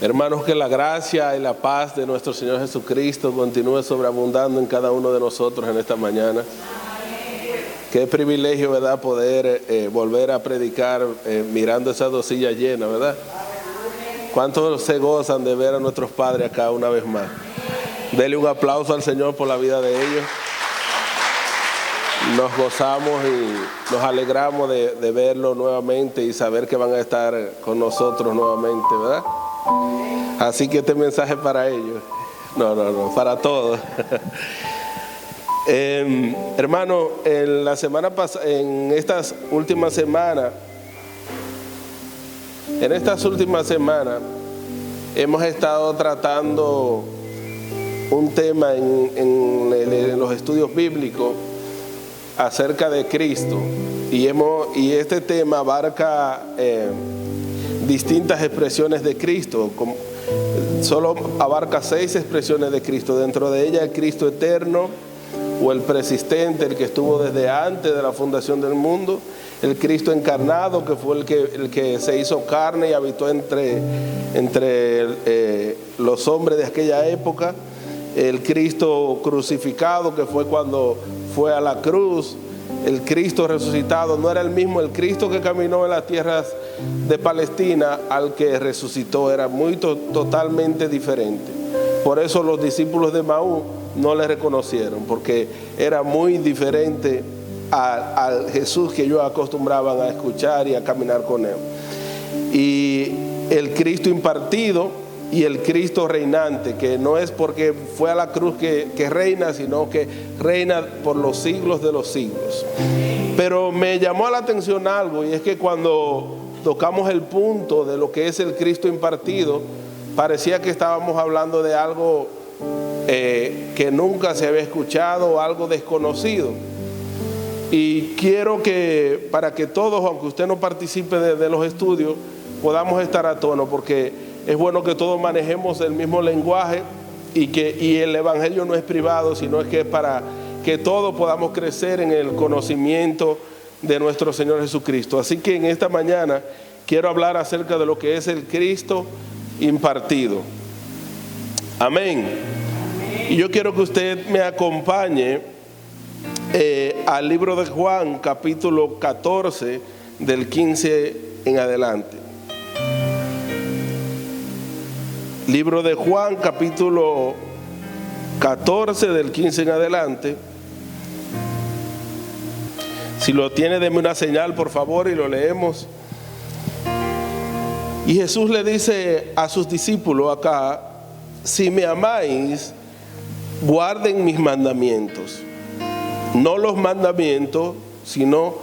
Hermanos, que la gracia y la paz de nuestro Señor Jesucristo continúe sobreabundando en cada uno de nosotros en esta mañana. Qué privilegio, ¿verdad?, poder volver a predicar mirando esas dos sillas llenas, ¿verdad? ¿Cuántos se gozan de ver a nuestros padres acá una vez más? Dele un aplauso al Señor por la vida de ellos. Nos gozamos y nos alegramos de verlos nuevamente y saber que van a estar con nosotros nuevamente, ¿verdad? Así que este mensaje es para ellos. No, para todos. Hermano, en la semana pasada, en estas últimas semanas, hemos estado tratando un tema en los estudios bíblicos acerca de Cristo, y este tema abarca distintas expresiones de Cristo. Solo abarca 6 expresiones de Cristo. Dentro de ella el Cristo eterno o el persistente, el que estuvo desde antes de la fundación del mundo; el Cristo encarnado, que fue el que se hizo carne y habitó entre los hombres de aquella época; el Cristo crucificado, que fue cuando fue a la cruz; el Cristo resucitado. No era el mismo el Cristo que caminó en las tierras de Palestina al que resucitó, era totalmente diferente. Por eso los discípulos de Maús no le reconocieron, porque era muy diferente al Jesús que ellos acostumbraban a escuchar y a caminar con él. Y el Cristo impartido y el Cristo reinante, que no es porque fue a la cruz que reina, sino que reina por los siglos de los siglos. Pero me llamó la atención algo, y es que cuando tocamos el punto de lo que es el Cristo impartido, parecía que estábamos hablando de algo que nunca se había escuchado, algo desconocido. Y quiero que, para que todos, aunque usted no participe de los estudios, podamos estar a tono, porque es bueno que todos manejemos el mismo lenguaje, y el evangelio no es privado, sino es que es para que todos podamos crecer en el conocimiento de nuestro Señor Jesucristo. Así que en esta mañana quiero hablar acerca de lo que es el Cristo impartido. Amén. Y yo quiero que usted me acompañe al libro de Juan, capítulo 14, del 15 en adelante. Libro de Juan, capítulo 14, del 15 en adelante. Si lo tiene, deme una señal, por favor, y lo leemos. Y Jesús le dice a sus discípulos acá: si me amáis, guarden mis mandamientos. No los mandamientos, sino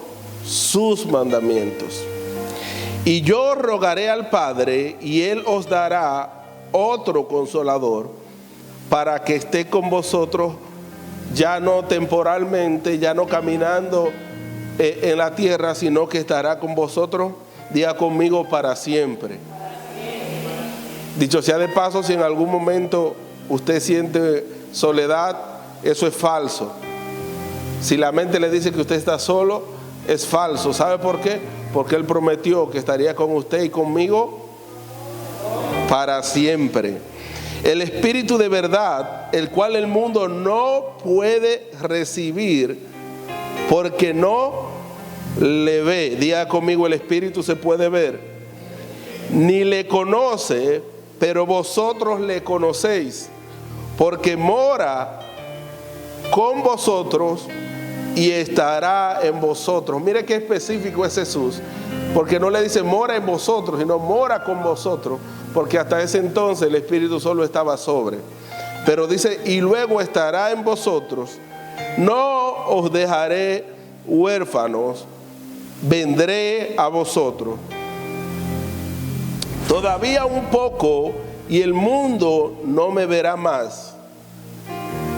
sus mandamientos. Y yo rogaré al Padre, y Él os dará otro Consolador, para que esté con vosotros, ya no temporalmente, ya no caminando en la tierra, sino que estará con vosotros, diga conmigo, para siempre. Dicho sea de paso, si en algún momento usted siente soledad, eso es falso. Si la mente le dice que usted está solo, es falso. ¿Sabe por qué? Porque Él prometió que estaría con usted y conmigo para siempre. El Espíritu de verdad, el cual el mundo no puede recibir porque no le ve. Diga conmigo, el Espíritu se puede ver. Ni le conoce, pero vosotros le conocéis, porque mora con vosotros y estará en vosotros. Mire qué específico es Jesús, porque no le dice mora en vosotros, sino mora con vosotros, porque hasta ese entonces el Espíritu solo estaba sobre. Pero dice, y luego estará en vosotros. No os dejaré huérfanos, vendré a vosotros. Todavía un poco y el mundo no me verá más.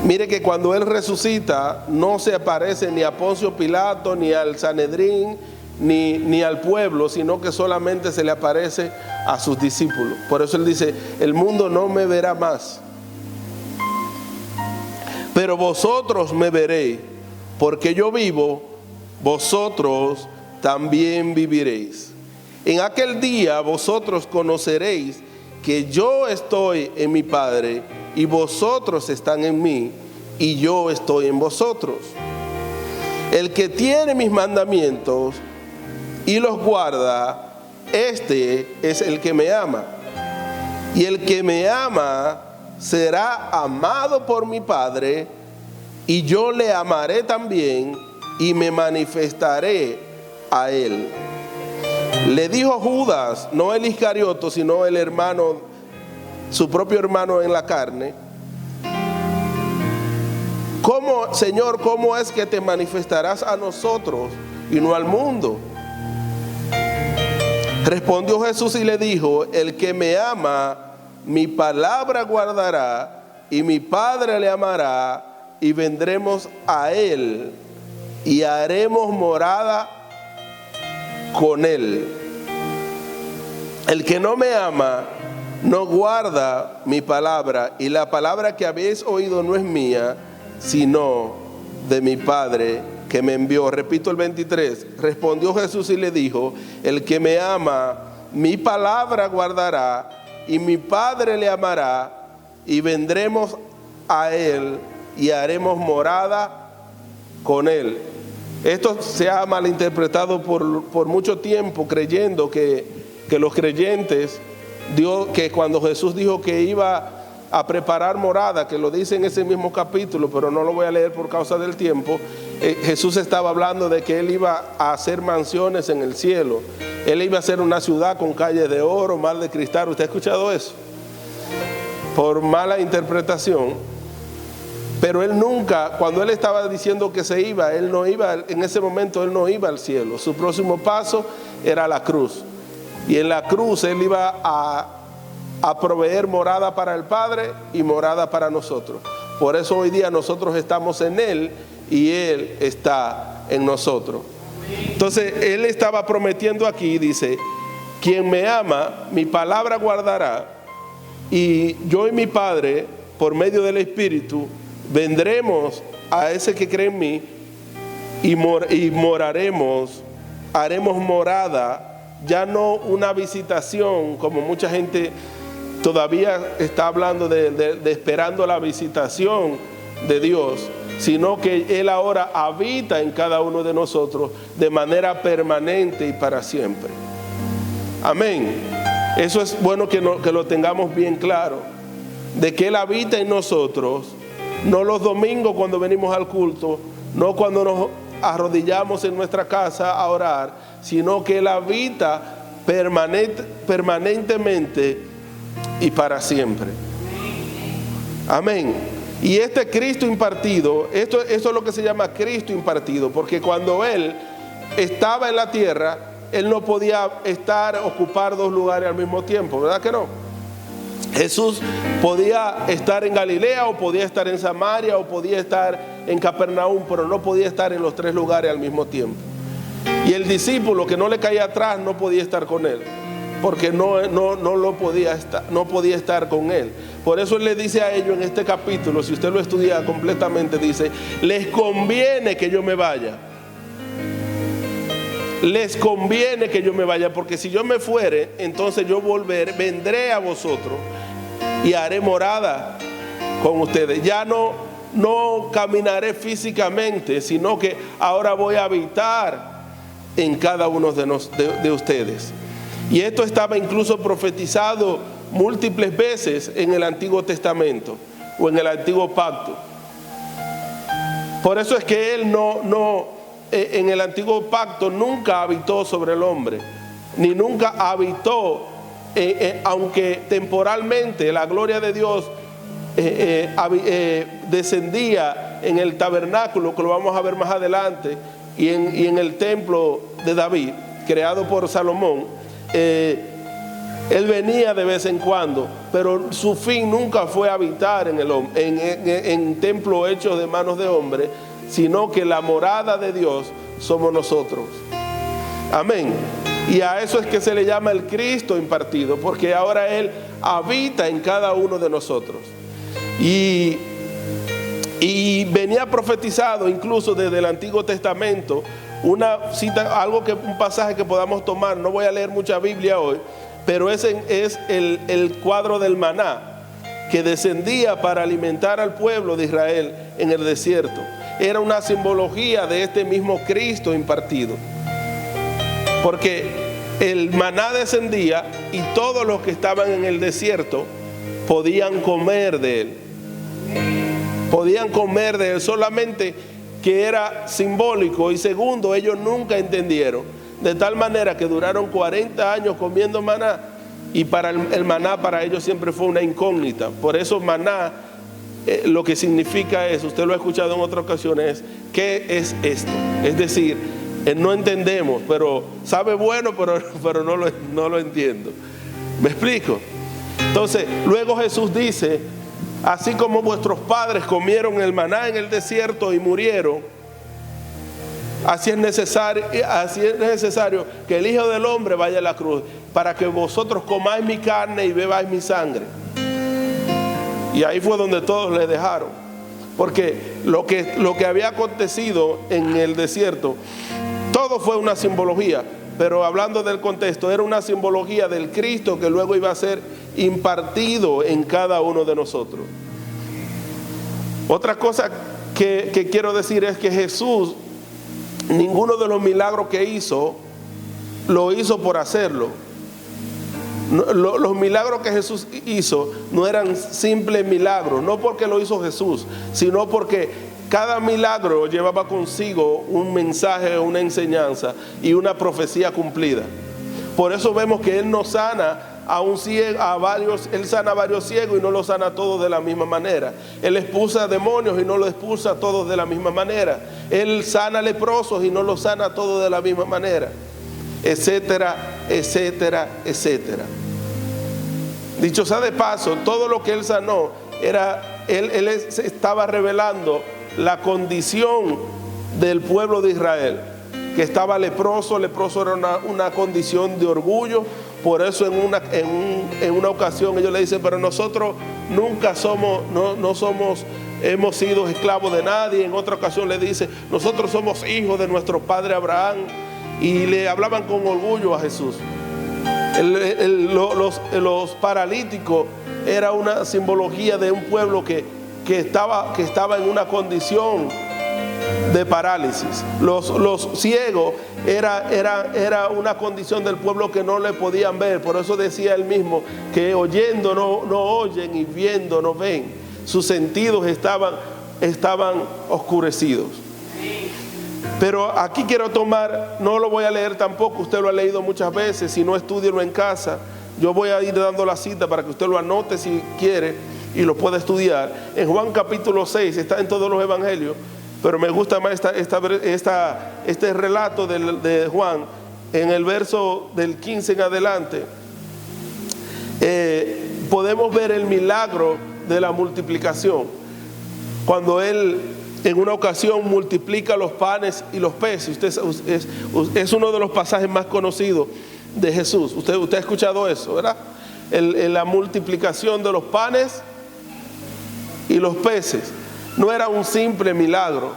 Mire que cuando Él resucita, no se aparece ni a Poncio Pilato, ni al Sanedrín, ni al pueblo, sino que solamente se le aparece a sus discípulos. Por eso Él dice, el mundo no me verá más, pero vosotros me veréis, porque yo vivo, vosotros también viviréis. En aquel día vosotros conoceréis que yo estoy en mi Padre y vosotros están en mí y yo estoy en vosotros. El que tiene mis mandamientos y los guarda, este es el que me ama. Y el que me ama será amado por mi Padre, y yo le amaré también y me manifestaré a él. Le dijo Judas, no el Iscarioto, sino el hermano, su propio hermano en la carne: ¿Cómo, Señor, cómo es que te manifestarás a nosotros y no al mundo? Respondió Jesús y le dijo: el que me ama, mi palabra guardará, y mi Padre le amará, y vendremos a él y haremos morada con él. El que no me ama no guarda mi palabra, y la palabra que habéis oído no es mía, sino de mi Padre que me envió. Repito el 23. Respondió Jesús y le dijo: el que me ama, mi palabra guardará, y mi Padre le amará, y vendremos a él y haremos morada con él. Esto se ha malinterpretado por mucho tiempo, creyendo que los creyentes, que cuando Jesús dijo que iba a preparar morada, que lo dice en ese mismo capítulo, pero no lo voy a leer por causa del tiempo, Jesús estaba hablando de que él iba a hacer mansiones en el cielo. Él iba a hacer una ciudad con calles de oro, mar de cristal. ¿Usted ha escuchado eso? Por mala interpretación. Pero él nunca, cuando él estaba diciendo que se iba, él no iba, en ese momento él no iba al cielo. Su próximo paso era la cruz. Y en la cruz él iba a proveer morada para el Padre y morada para nosotros. Por eso hoy día nosotros estamos en él y él está en nosotros. Entonces él estaba prometiendo aquí, dice: quien me ama, mi palabra guardará, y yo y mi Padre, por medio del Espíritu, vendremos a ese que cree en mí y moraremos, haremos morada, ya no una visitación, como mucha gente todavía está hablando de esperando la visitación de Dios, sino que Él ahora habita en cada uno de nosotros de manera permanente y para siempre. Amén. Eso es bueno que lo tengamos bien claro, de que Él habita en nosotros, no los domingos cuando venimos al culto, no cuando nos arrodillamos en nuestra casa a orar, sino que Él habita permanentemente y para siempre. Amén. Y este Cristo impartido, esto es lo que se llama Cristo impartido, porque cuando Él estaba en la tierra, Él no podía ocupar dos lugares al mismo tiempo, ¿verdad que no? Jesús podía estar en Galilea, o podía estar en Samaria, o podía estar en Capernaum, pero no podía estar en los tres lugares al mismo tiempo. Y el discípulo que no le caía atrás no podía estar con Él, porque no podía estar con Él. Por eso Él le dice a ellos en este capítulo, si usted lo estudia completamente, dice: les conviene que yo me vaya. Les conviene que yo me vaya, porque si yo me fuere, entonces yo vendré a vosotros y haré morada con ustedes. Ya no caminaré físicamente, sino que ahora voy a habitar en cada uno de ustedes. Y esto estaba incluso profetizado múltiples veces en el Antiguo Testamento o en el Antiguo Pacto. Por eso es que Él en el Antiguo Pacto nunca habitó sobre el hombre, ni nunca habitó, aunque temporalmente la gloria de Dios descendía en el tabernáculo, que lo vamos a ver más adelante, y en el templo de David, creado por Salomón. Él venía de vez en cuando, pero su fin nunca fue habitar en templo hecho de manos de hombre, sino que la morada de Dios somos nosotros. Amén. Y a eso es que se le llama el Cristo impartido, porque ahora Él habita en cada uno de nosotros. Y venía profetizado incluso desde el Antiguo Testamento, una cita, un pasaje que podamos tomar. No voy a leer mucha Biblia hoy, pero ese es el cuadro del maná que descendía para alimentar al pueblo de Israel en el desierto. Era una simbología de este mismo Cristo impartido, porque el maná descendía y todos los que estaban en el desierto podían comer de él. Podían comer de él, solamente que era simbólico. Y segundo, ellos nunca entendieron, de tal manera que duraron 40 años comiendo maná, y para el maná para ellos siempre fue una incógnita. Por eso maná, lo que significa es, usted lo ha escuchado en otras ocasiones, ¿qué es esto? Es decir, no entendemos, pero sabe bueno, pero no lo entiendo. ¿Me explico? Entonces, luego Jesús dice, así como vuestros padres comieron el maná en el desierto y murieron, así es necesario que el Hijo del Hombre vaya a la cruz, para que vosotros comáis mi carne y bebáis mi sangre. Y ahí fue donde todos le dejaron, porque lo que había acontecido en el desierto, todo fue una simbología, pero hablando del contexto, era una simbología del Cristo que luego iba a ser impartido en cada uno de nosotros. Otra cosa que quiero decir es que Jesús, ninguno de los milagros que hizo, lo hizo por hacerlo. Los milagros que Jesús hizo no eran simples milagros, no porque lo hizo Jesús, sino porque cada milagro llevaba consigo un mensaje, una enseñanza y una profecía cumplida. Por eso vemos que Él no sana a un ciego, Él sana a varios ciegos y no los sana a todos de la misma manera. Él expulsa demonios y no los expulsa a todos de la misma manera. Él sana leprosos y no los sana a todos de la misma manera, etcétera, etcétera, etcétera. Dicho sea de paso, todo lo que Él sanó Él estaba revelando la condición del pueblo de Israel, que estaba leproso. Leproso era una condición de orgullo. Por eso en una ocasión ellos le dicen, pero nosotros nunca hemos sido esclavos de nadie. En otra ocasión le dice, nosotros somos hijos de nuestro padre Abraham. Y le hablaban con orgullo a Jesús. Los paralíticos era una simbología de un pueblo que estaba en una condición de parálisis. Los ciegos era una condición del pueblo que no le podían ver. Por eso decía él mismo que oyendo no oyen y viendo no ven. Sus sentidos estaban oscurecidos. Pero aquí quiero tomar, no lo voy a leer tampoco, usted lo ha leído muchas veces, si no, estúdielo en casa. Yo voy a ir dando la cita para que usted lo anote si quiere y lo pueda estudiar. En Juan capítulo 6, está en todos los evangelios, pero me gusta más este relato de Juan, en el verso del 15 en adelante. Podemos ver el milagro de la multiplicación, cuando Él en una ocasión multiplica los panes y los peces. Es uno de los pasajes más conocidos de Jesús. Usted ha escuchado eso, ¿verdad? La multiplicación de los panes y los peces no era un simple milagro.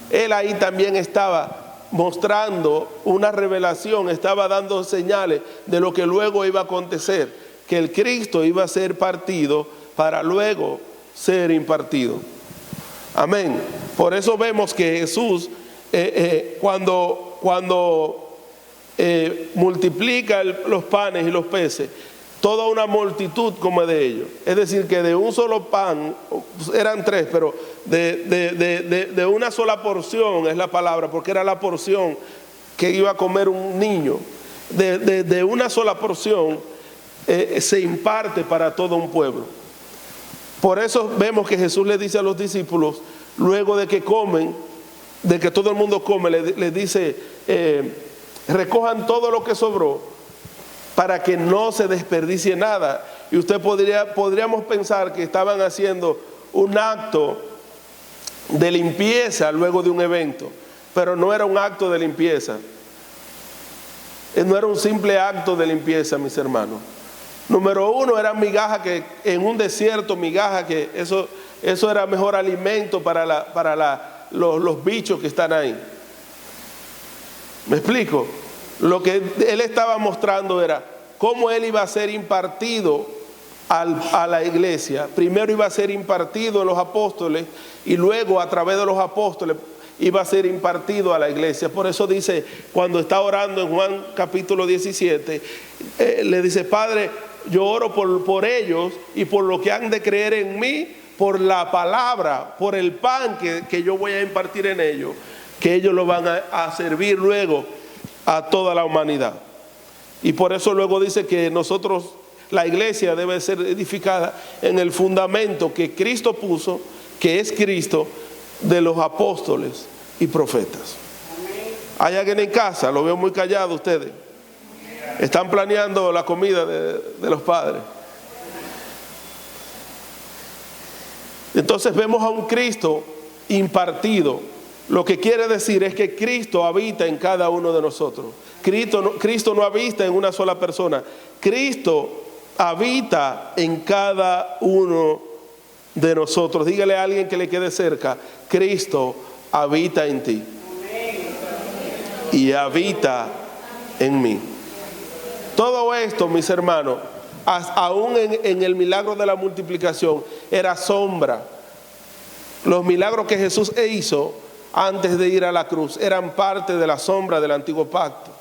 Él ahí también estaba mostrando una revelación, estaba dando señales de lo que luego iba a acontecer, que el Cristo iba a ser partido para luego ser impartido. Amén. Por eso vemos que Jesús cuando multiplica los panes y los peces, toda una multitud come de ellos. Es decir, que de un solo pan, eran tres, pero de una sola porción es la palabra, porque era la porción que iba a comer un niño. De una sola porción se imparte para todo un pueblo. Por eso vemos que Jesús le dice a los discípulos, luego de que comen, de que todo el mundo come, les dice, recojan todo lo que sobró para que no se desperdicie nada. Y usted podríamos pensar que estaban haciendo un acto de limpieza luego de un evento, pero no era un acto de limpieza. No era un simple acto de limpieza, mis hermanos. Número uno, era migaja, que en un desierto, migaja, que eso era mejor alimento para los bichos que están ahí. ¿Me explico? Lo que él estaba mostrando era cómo él iba a ser impartido a la iglesia. Primero iba a ser impartido en los apóstoles y luego a través de los apóstoles iba a ser impartido a la iglesia. Por eso dice, cuando está orando en Juan capítulo 17, le dice: Padre, yo oro por ellos y por lo que han de creer en mí, por la palabra, por el pan que yo voy a impartir en ellos, que ellos lo van a servir luego a toda la humanidad. Y por eso luego dice que nosotros, la iglesia debe ser edificada en el fundamento que Cristo puso, que es Cristo, de los apóstoles y profetas. ¿Hay alguien en casa? Lo veo muy callado ustedes. Están planeando la comida de los padres. Entonces vemos a un Cristo impartido. Lo que quiere decir es que Cristo habita en cada uno de nosotros. Cristo no habita en una sola persona. Cristo habita en cada uno de nosotros. Dígale a alguien que le quede cerca: Cristo habita en ti y habita en mí. Todo esto, mis hermanos, aún en el milagro de la multiplicación, era sombra. Los milagros que Jesús hizo antes de ir a la cruz eran parte de la sombra del antiguo pacto.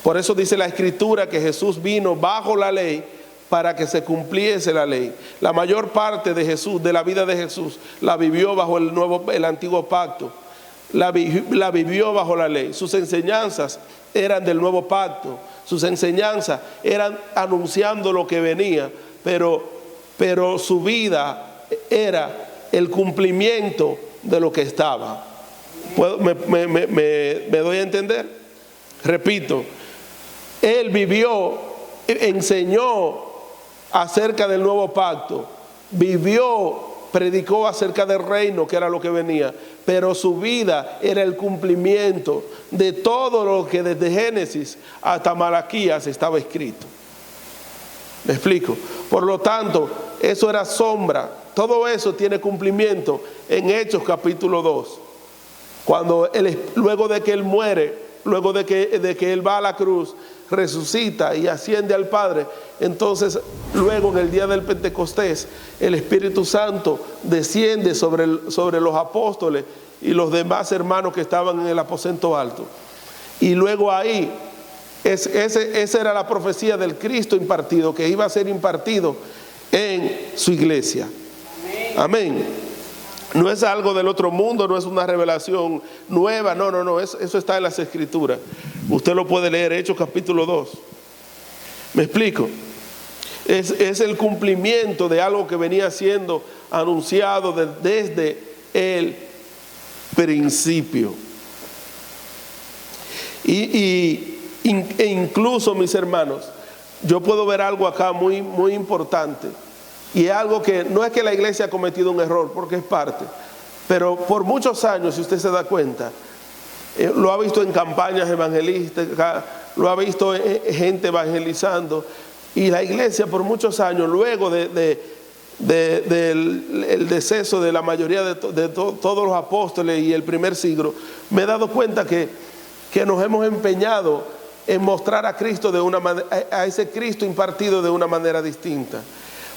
Por eso dice la Escritura que Jesús vino bajo la ley para que se cumpliese la ley. La mayor parte de Jesús, de la vida de Jesús, la vivió bajo el antiguo pacto. La vivió bajo la ley. Sus enseñanzas eran del nuevo pacto. Sus enseñanzas eran anunciando lo que venía, pero su vida era el cumplimiento de lo que estaba. ¿Me doy a entender? Repito, él vivió, enseñó acerca del nuevo pacto, predicó acerca del reino, que era lo que venía, pero su vida era el cumplimiento de todo lo que desde Génesis hasta Malaquías estaba escrito. ¿Me explico? Por lo tanto, eso era sombra. Todo eso tiene cumplimiento en Hechos capítulo 2. Cuando luego de que él muere, luego de que él va a la cruz, resucita y asciende al Padre, entonces luego en el día del Pentecostés el Espíritu Santo desciende sobre los apóstoles y los demás hermanos que estaban en el aposento alto. Y luego ahí, esa era la profecía del Cristo impartido, que iba a ser impartido en su iglesia. Amén. No es algo del otro mundo, no es una revelación nueva, no, eso está en las Escrituras. Usted lo puede leer, Hechos capítulo 2. ¿Me explico? Es el cumplimiento de algo que venía siendo anunciado desde el principio. E incluso, mis hermanos, yo puedo ver algo acá muy, muy importante. Y es algo que no es que la iglesia ha cometido un error, porque es parte, pero por muchos años, si usted se da cuenta, lo ha visto en campañas evangelísticas, lo ha visto gente evangelizando, y la iglesia por muchos años, luego del deceso de la mayoría de todos los apóstoles y el primer siglo, me he dado cuenta que nos hemos empeñado en mostrar a Cristo a ese Cristo impartido de una manera distinta.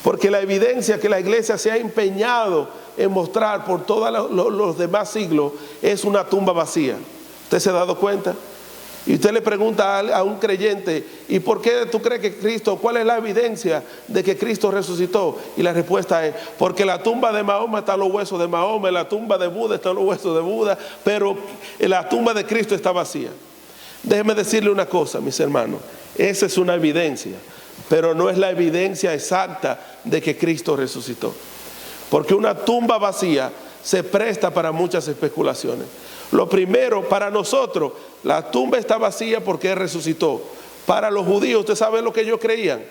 Porque la evidencia que la iglesia se ha empeñado en mostrar por todos los demás siglos es una tumba vacía. ¿Usted se ha dado cuenta? Y usted le pregunta a un creyente: ¿y por qué tú crees que Cristo, cuál es la evidencia de que Cristo resucitó? Y la respuesta es: porque la tumba de Mahoma están los huesos de Mahoma, en la tumba de Buda están los huesos de Buda, pero en la tumba de Cristo está vacía. Déjeme decirle una cosa, mis hermanos, esa es una evidencia, pero no es la evidencia exacta de que Cristo resucitó. Porque una tumba vacía se presta para muchas especulaciones. Lo primero, para nosotros, la tumba está vacía porque Él resucitó. Para los judíos, ¿usted sabe lo que ellos creían?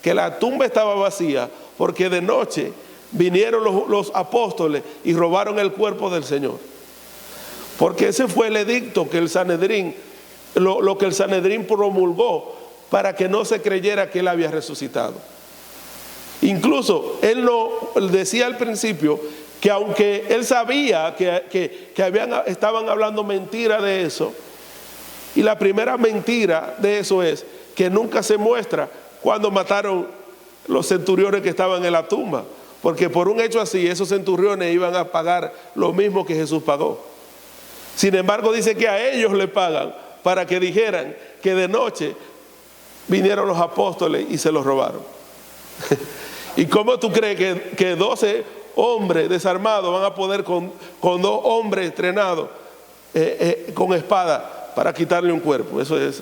Que la tumba estaba vacía porque de noche vinieron los apóstoles y robaron el cuerpo del Señor. Porque ese fue el edicto que el Sanedrín, lo que el Sanedrín promulgó para que no se creyera que Él había resucitado. Incluso Él decía al principio que aunque Él sabía que estaban hablando mentira de eso, y la primera mentira de eso es que nunca se muestra cuando mataron los centuriones que estaban en la tumba, porque por un hecho así esos centuriones iban a pagar lo mismo que Jesús pagó. Sin embargo, dice que a ellos le pagan para que dijeran que de noche vinieron los apóstoles y se los robaron. ¿Y cómo tú crees que 12 hombres desarmados van a poder con 2 hombres entrenados con espada para quitarle un cuerpo? Eso es.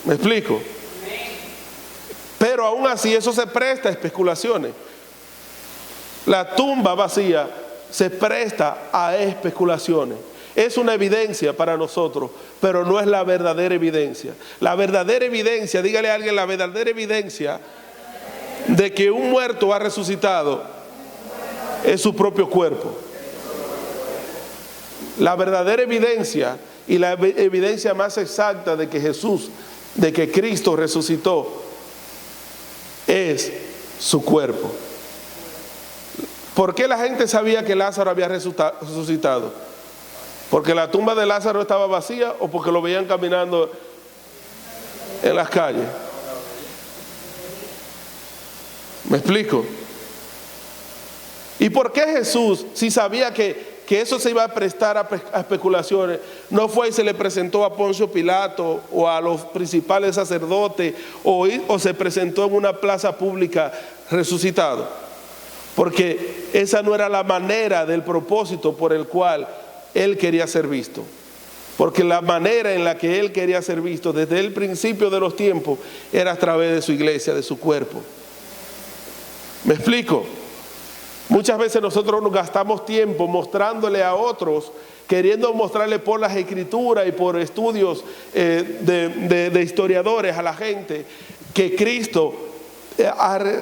¿Me explico? Pero aún así eso se presta a especulaciones. La tumba vacía se presta a especulaciones. Es una evidencia para nosotros, pero no es la verdadera evidencia. La verdadera evidencia, dígale a alguien, la verdadera evidencia de que un muerto ha resucitado es su propio cuerpo. La verdadera evidencia y la evidencia más exacta de que Jesús, de que Cristo resucitó, es su cuerpo. ¿Por qué la gente sabía que Lázaro había resucitado? ¿Porque la tumba de Lázaro estaba vacía o porque lo veían caminando en las calles? ¿Me explico? ¿Y por qué Jesús, si sabía que eso se iba a prestar a especulaciones, no fue y se le presentó a Poncio Pilato o a los principales sacerdotes o se presentó en una plaza pública resucitado? Porque esa no era la manera del propósito por el cual él quería ser visto. Porque la manera en la que él quería ser visto desde el principio de los tiempos era a través de su iglesia, de su cuerpo. ¿Me explico? Muchas veces nosotros nos gastamos tiempo mostrándole a otros, queriendo mostrarle por las escrituras y por estudios de historiadores a la gente que Cristo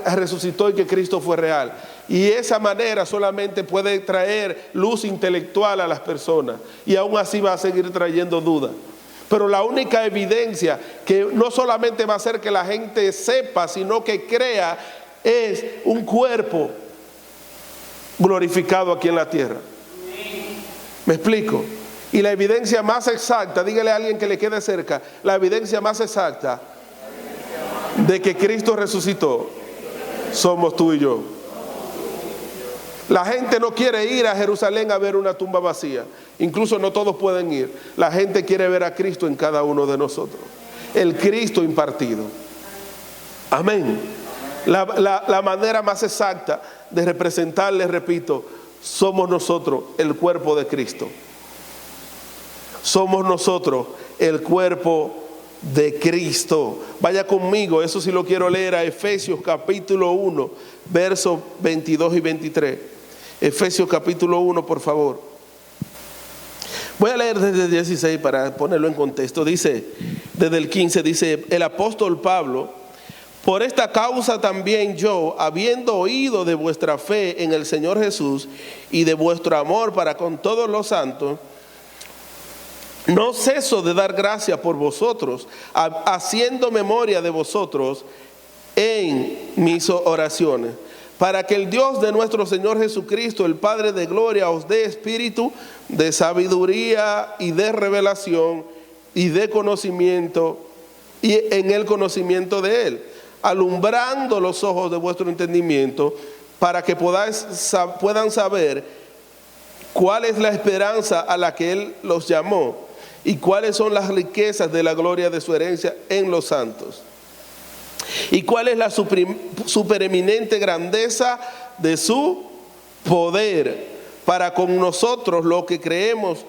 resucitó y que Cristo fue real. Y esa manera solamente puede traer luz intelectual a las personas y aún así va a seguir trayendo dudas. Pero la única evidencia que no solamente va a hacer que la gente sepa, sino que crea, es un cuerpo glorificado aquí en la tierra. ¿Me explico? Y la evidencia más exacta, dígale a alguien que le quede cerca, la evidencia más exacta de que Cristo resucitó somos tú y yo. La gente no quiere ir a Jerusalén a ver una tumba vacía. Incluso no todos pueden ir. La gente quiere ver a Cristo en cada uno de nosotros. El Cristo impartido. Amén. La manera más exacta de representarle, repito, somos nosotros el cuerpo de Cristo. Somos nosotros el cuerpo de Cristo. Vaya conmigo, eso sí lo quiero leer, a Efesios capítulo 1, versos 22 y 23. Efesios capítulo 1, por favor. Voy a leer desde el 16 para ponerlo en contexto. Dice, desde el 15, dice el apóstol Pablo: por esta causa también yo, habiendo oído de vuestra fe en el Señor Jesús y de vuestro amor para con todos los santos, no ceso de dar gracia por vosotros, haciendo memoria de vosotros en mis oraciones, para que el Dios de nuestro Señor Jesucristo, el Padre de gloria, os dé espíritu de sabiduría y de revelación y de conocimiento, y en el conocimiento de Él, alumbrando los ojos de vuestro entendimiento, para que puedan saber cuál es la esperanza a la que Él los llamó y cuáles son las riquezas de la gloria de su herencia en los santos, y cuál es la supereminente grandeza de su poder para con nosotros los que creemos,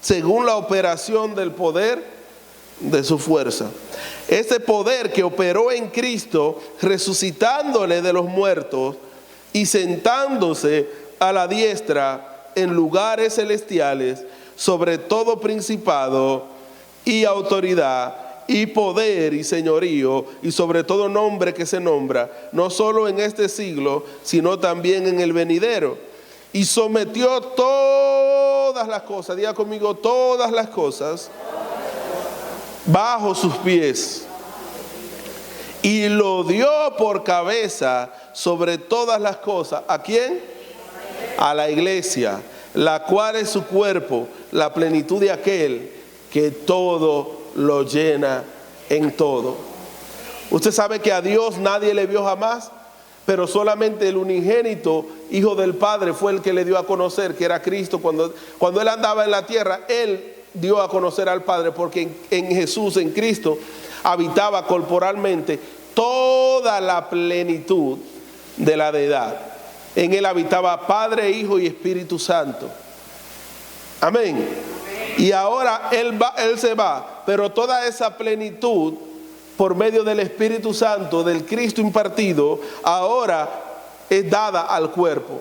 según la operación del poder de su fuerza. Este poder que operó en Cristo, resucitándole de los muertos y sentándose a la diestra en lugares celestiales, sobre todo principado y autoridad y poder y señorío, y sobre todo nombre que se nombra, no solo en este siglo, sino también en el venidero. Y sometió todas las cosas, diga conmigo, todas las cosas, bajo sus pies, y lo dio por cabeza sobre todas las cosas. ¿A quién? A la iglesia, la cual es su cuerpo, la plenitud de aquel que todo lo llena en todo. Usted sabe que a Dios nadie le vio jamás, pero solamente el unigénito Hijo del Padre fue el que le dio a conocer que era Cristo. Cuando Él andaba en la tierra, Él dio a conocer al Padre, porque en Jesús, en Cristo, habitaba corporalmente toda la plenitud de la deidad. En Él habitaba Padre, Hijo y Espíritu Santo. Amén. Y ahora Él se va, pero toda esa plenitud, por medio del Espíritu Santo, del Cristo impartido, ahora es dada al cuerpo.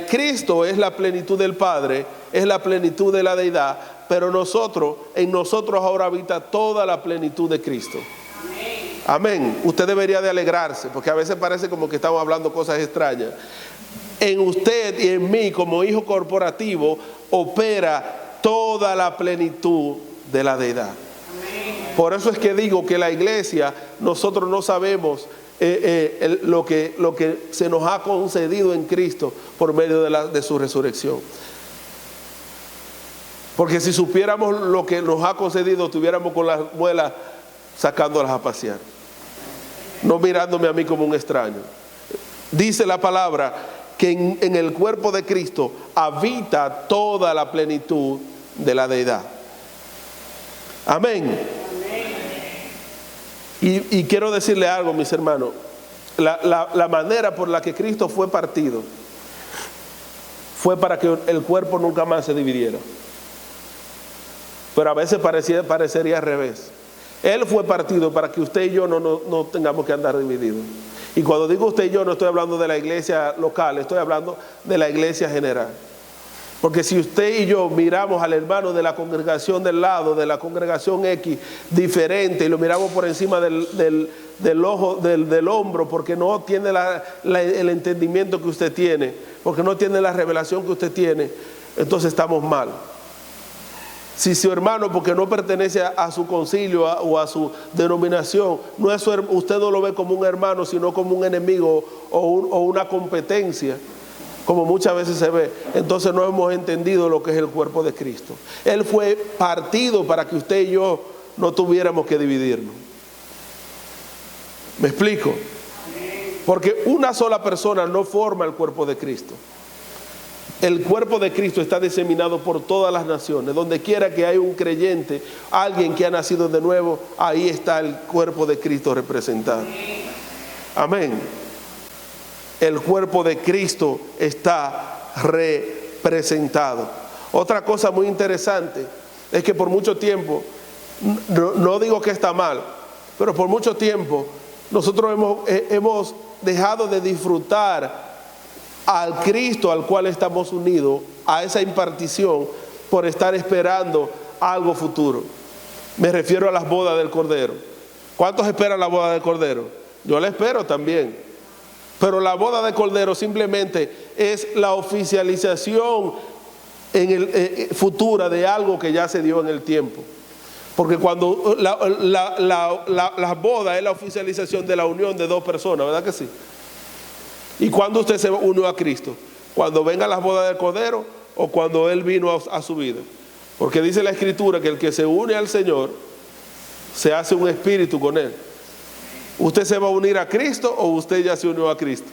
Cristo es la plenitud del Padre, es la plenitud de la deidad, pero en nosotros ahora habita toda la plenitud de Cristo. Amén. Usted debería de alegrarse, porque a veces parece como que estamos hablando cosas extrañas. En usted y en mí, como hijo corporativo, opera toda la plenitud de la deidad. Por eso es que digo que la iglesia, nosotros no sabemos lo que se nos ha concedido en Cristo por medio de su resurrección. Porque si supiéramos lo que nos ha concedido, estuviéramos con las muelas sacándolas a pasear, no mirándome a mí como un extraño. Dice la palabra que en el cuerpo de Cristo habita toda la plenitud de la deidad. Amén. Y quiero decirle algo, mis hermanos. La manera por la que Cristo fue partido fue para que el cuerpo nunca más se dividiera. Pero a veces parecería al revés. Él fue partido para que usted y yo no tengamos que andar divididos. Y cuando digo usted y yo, no estoy hablando de la iglesia local, estoy hablando de la iglesia general. Porque si usted y yo miramos al hermano de la congregación del lado, de la congregación X, diferente, y lo miramos por encima del ojo, del hombro, porque no tiene el entendimiento que usted tiene, porque no tiene la revelación que usted tiene, entonces estamos mal. Si su hermano, porque no pertenece a su concilio o a su denominación, usted no lo ve como un hermano, sino como un enemigo o una competencia, como muchas veces se ve, entonces no hemos entendido lo que es el cuerpo de Cristo. Él fue partido para que usted y yo no tuviéramos que dividirnos. ¿Me explico? Porque una sola persona no forma el cuerpo de Cristo. El cuerpo de Cristo está diseminado por todas las naciones. Donde quiera que haya un creyente, alguien que ha nacido de nuevo, ahí está el cuerpo de Cristo representado. Amén. El cuerpo de Cristo está representado. Otra cosa muy interesante es que por mucho tiempo, no digo que está mal, pero por mucho tiempo nosotros hemos dejado de disfrutar al Cristo al cual estamos unidos, a esa impartición, por estar esperando algo futuro. Me refiero a las bodas del Cordero. ¿Cuántos esperan la boda del Cordero? Yo la espero también. Pero la boda del Cordero simplemente es la oficialización futura de algo que ya se dio en el tiempo. Porque cuando la boda es la oficialización de la unión de dos personas, ¿verdad que sí? ¿Y cuándo usted se unió a Cristo? ¿Cuando vengan las bodas del Cordero o cuando Él vino a su vida? Porque dice la Escritura que el que se une al Señor se hace un espíritu con Él. ¿Usted se va a unir a Cristo o usted ya se unió a Cristo?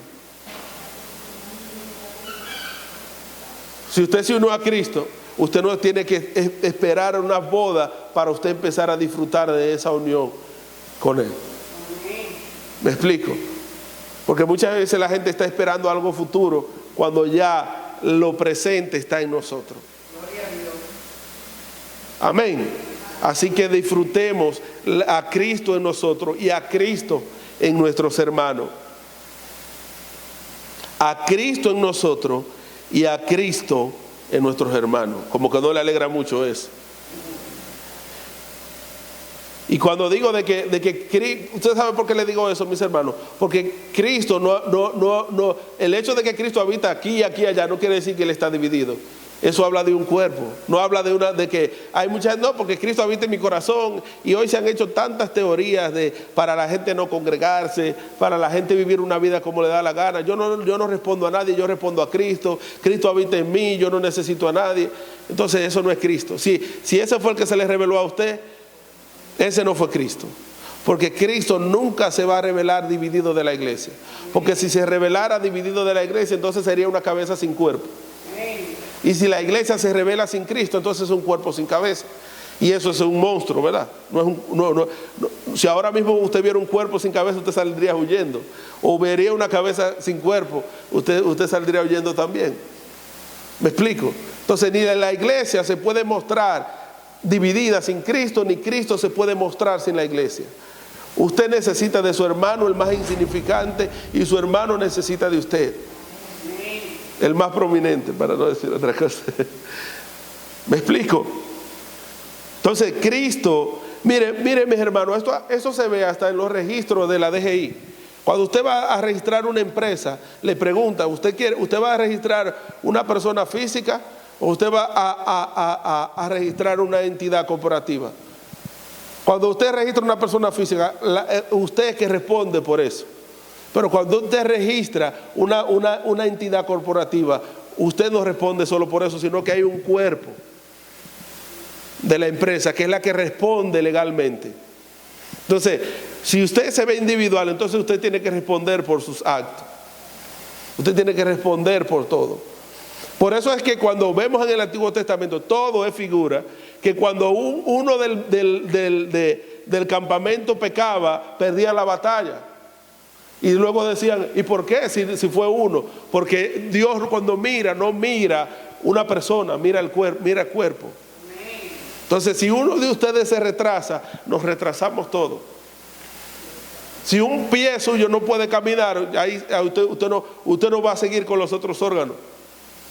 Si usted se unió a Cristo, usted no tiene que esperar una boda para usted empezar a disfrutar de esa unión con Él. ¿Me explico? Porque muchas veces la gente está esperando algo futuro cuando ya lo presente está en nosotros. Amén. Así que disfrutemos a Cristo en nosotros y a Cristo en nuestros hermanos. A Cristo en nosotros y a Cristo en nuestros hermanos. Como que no le alegra mucho eso. Y cuando digo de que ¿usted sabe por qué le digo eso, mis hermanos? Porque Cristo no, el hecho de que Cristo habita aquí y aquí y allá no quiere decir que Él está dividido. Eso habla de un cuerpo, no habla de que hay muchas, no, porque Cristo habita en mi corazón. Y hoy se han hecho tantas teorías para la gente no congregarse, para la gente vivir una vida como le da la gana. Yo no respondo a nadie, yo respondo a Cristo. Cristo habita en mí, yo no necesito a nadie. Entonces eso no es Cristo. Si ese fue el que se le reveló a usted, Ese no fue Cristo. Porque Cristo nunca se va a revelar dividido de la iglesia. Porque si se revelara dividido de la iglesia, entonces sería una cabeza sin cuerpo. Y si la iglesia se revela sin Cristo, entonces es un cuerpo sin cabeza. Y eso es un monstruo, ¿verdad? Si ahora mismo usted viera un cuerpo sin cabeza, usted saldría huyendo. O vería una cabeza sin cuerpo, usted saldría huyendo también. ¿Me explico? Entonces ni la iglesia se puede mostrar dividida sin Cristo, ni Cristo se puede mostrar sin la iglesia. Usted necesita de su hermano, el más insignificante, y su hermano necesita de usted, el más prominente, para no decir otra cosa. ¿Me explico? Entonces Cristo, mire mis hermanos, esto se ve hasta en los registros de la DGI. Cuando usted va a registrar una empresa, le pregunta, ¿usted va a registrar una persona física o usted va a registrar una entidad corporativa? Cuando usted registra una persona física, usted es que responde por eso. Pero cuando usted registra una entidad corporativa, usted no responde solo por eso, sino que hay un cuerpo de la empresa que es la que responde legalmente. Entonces, si usted se ve individual, entonces usted tiene que responder por sus actos. Usted tiene que responder por todo. Por eso es que cuando vemos en el Antiguo Testamento, todo es figura, que cuando uno del campamento pecaba, perdía la batalla. Y luego decían, ¿y por qué si fue uno? Porque Dios cuando mira, no mira una persona, mira el cuerpo. Entonces, si uno de ustedes se retrasa, nos retrasamos todos. Si un pie suyo no puede caminar, ahí usted no va a seguir con los otros órganos.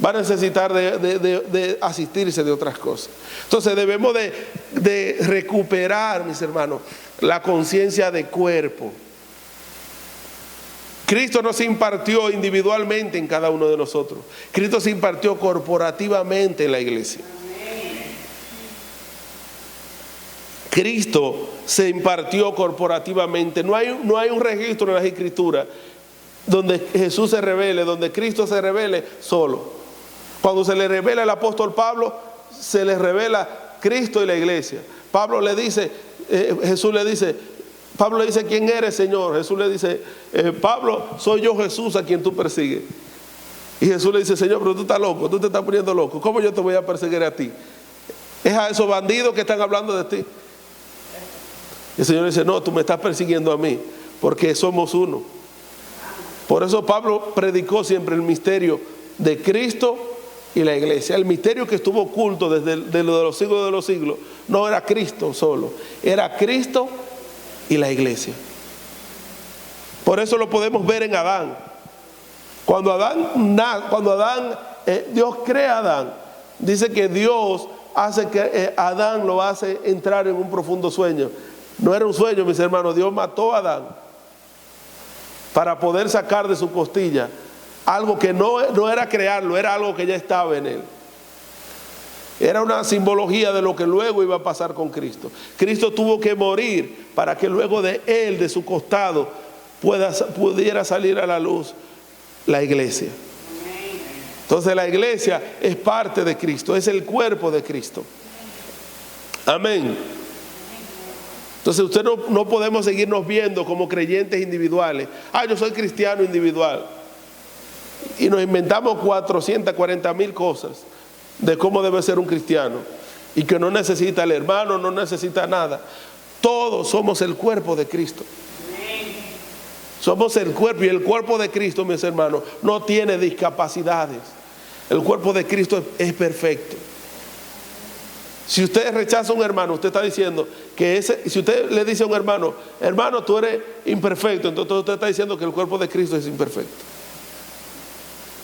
Va a necesitar de asistirse de otras cosas. Entonces debemos de recuperar, mis hermanos, la conciencia de cuerpo. Cristo no se impartió individualmente en cada uno de nosotros. Cristo se impartió corporativamente en la iglesia. Cristo se impartió corporativamente. No hay un registro en las Escrituras donde Jesús se revele, donde Cristo se revele solo. Cuando se le revela al apóstol Pablo, se le revela Cristo y la iglesia. Pablo le dice, Pablo le dice, ¿quién eres, Señor? Jesús le dice, Pablo, soy yo Jesús a quien tú persigues. Y Jesús le dice, Señor, pero tú estás loco, tú te estás poniendo loco. ¿Cómo yo te voy a perseguir a ti? Es a esos bandidos que están hablando de ti. Y el Señor dice, no, tú me estás persiguiendo a mí, porque somos uno. Por eso Pablo predicó siempre el misterio de Cristo y la iglesia. El misterio que estuvo oculto desde los siglos de los siglos no era Cristo solo, era Cristo y la iglesia. Por eso lo podemos ver en Adán. Cuando Dios crea a Adán, dice que Dios hace que Adán lo hace entrar en un profundo sueño. No era un sueño, mis hermanos. Dios mató a Adán para poder sacar de su costilla algo que no era crearlo, era algo que ya estaba en él. Era una simbología de lo que luego iba a pasar con Cristo. Cristo tuvo que morir para que luego de él, de su costado, pudiera salir a la luz la iglesia. Entonces la iglesia es parte de Cristo, es el cuerpo de Cristo. Amén. Entonces usted no podemos seguirnos viendo como creyentes individuales. Yo soy cristiano individual. Y nos inventamos 440,000 cosas de cómo debe ser un cristiano. Y que no necesita el hermano, no necesita nada. Todos somos el cuerpo de Cristo. Somos el cuerpo, y el cuerpo de Cristo, mis hermanos, no tiene discapacidades. El cuerpo de Cristo es perfecto. Si usted rechaza a un hermano, usted está diciendo que si usted le dice a un hermano, hermano, tú eres imperfecto, entonces usted está diciendo que el cuerpo de Cristo es imperfecto.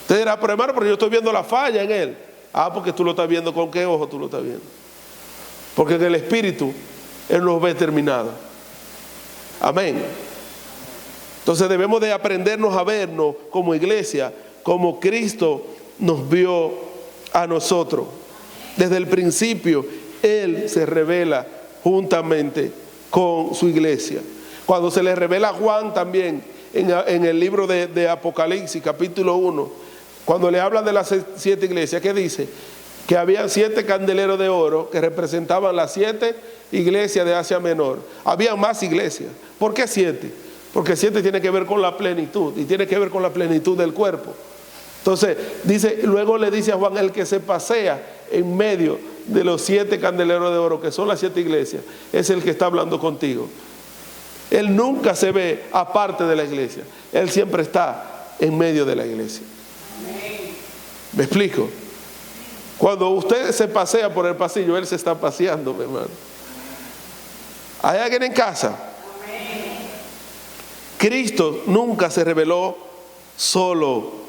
Usted dirá, pero hermano, pero yo estoy viendo la falla en él. Porque tú lo estás viendo. ¿Con qué ojo tú lo estás viendo? Porque en el Espíritu Él nos ve terminado. Amén. Entonces debemos de aprendernos a vernos como iglesia, como Cristo nos vio a nosotros. Desde el principio Él se revela juntamente con su iglesia. Cuando se le revela a Juan también en el libro de Apocalipsis capítulo 1, cuando le habla de las 7 iglesias, ¿qué dice? que habían 7 candeleros de oro que representaban las 7 iglesias de Asia Menor. Había más iglesias. ¿Por qué 7? Porque 7 tiene que ver con la plenitud y tiene que ver con la plenitud del cuerpo. Entonces, luego le dice a Juan, el que se pasea en medio de los 7 candeleros de oro, que son las 7 iglesias, es el que está hablando contigo. Él nunca se ve aparte de la iglesia. Él siempre está en medio de la iglesia. ¿Me explico? Cuando usted se pasea por el pasillo, Él se está paseando, mi hermano. ¿Hay alguien en casa? Cristo nunca se reveló solo.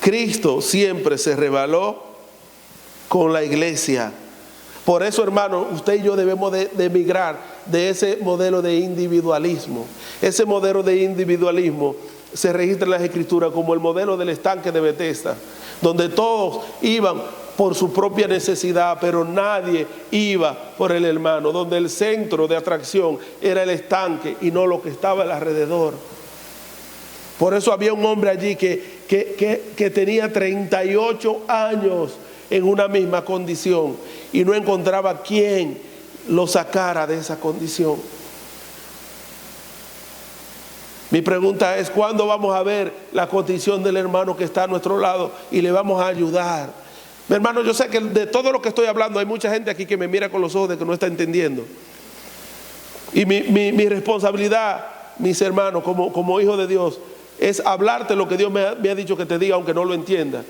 Cristo siempre se reveló con la iglesia. Por eso, hermano, usted y yo debemos de emigrar de ese modelo de individualismo. Ese modelo de individualismo se registra en las Escrituras como el modelo del estanque de Betesda, donde todos iban por su propia necesidad, pero nadie iba por el hermano, donde el centro de atracción era el estanque y no lo que estaba alrededor. Por eso había un hombre allí que tenía 38 años en una misma condición y no encontraba quien lo sacara de esa condición. Mi pregunta es, ¿cuándo vamos a ver la condición del hermano que está a nuestro lado y le vamos a ayudar? Mi hermano, yo sé que de todo lo que estoy hablando hay mucha gente aquí que me mira con los ojos de que no está entendiendo. Y mi responsabilidad, mis hermanos, como hijo de Dios, es hablarte lo que Dios me ha dicho que te diga, aunque no lo entienda.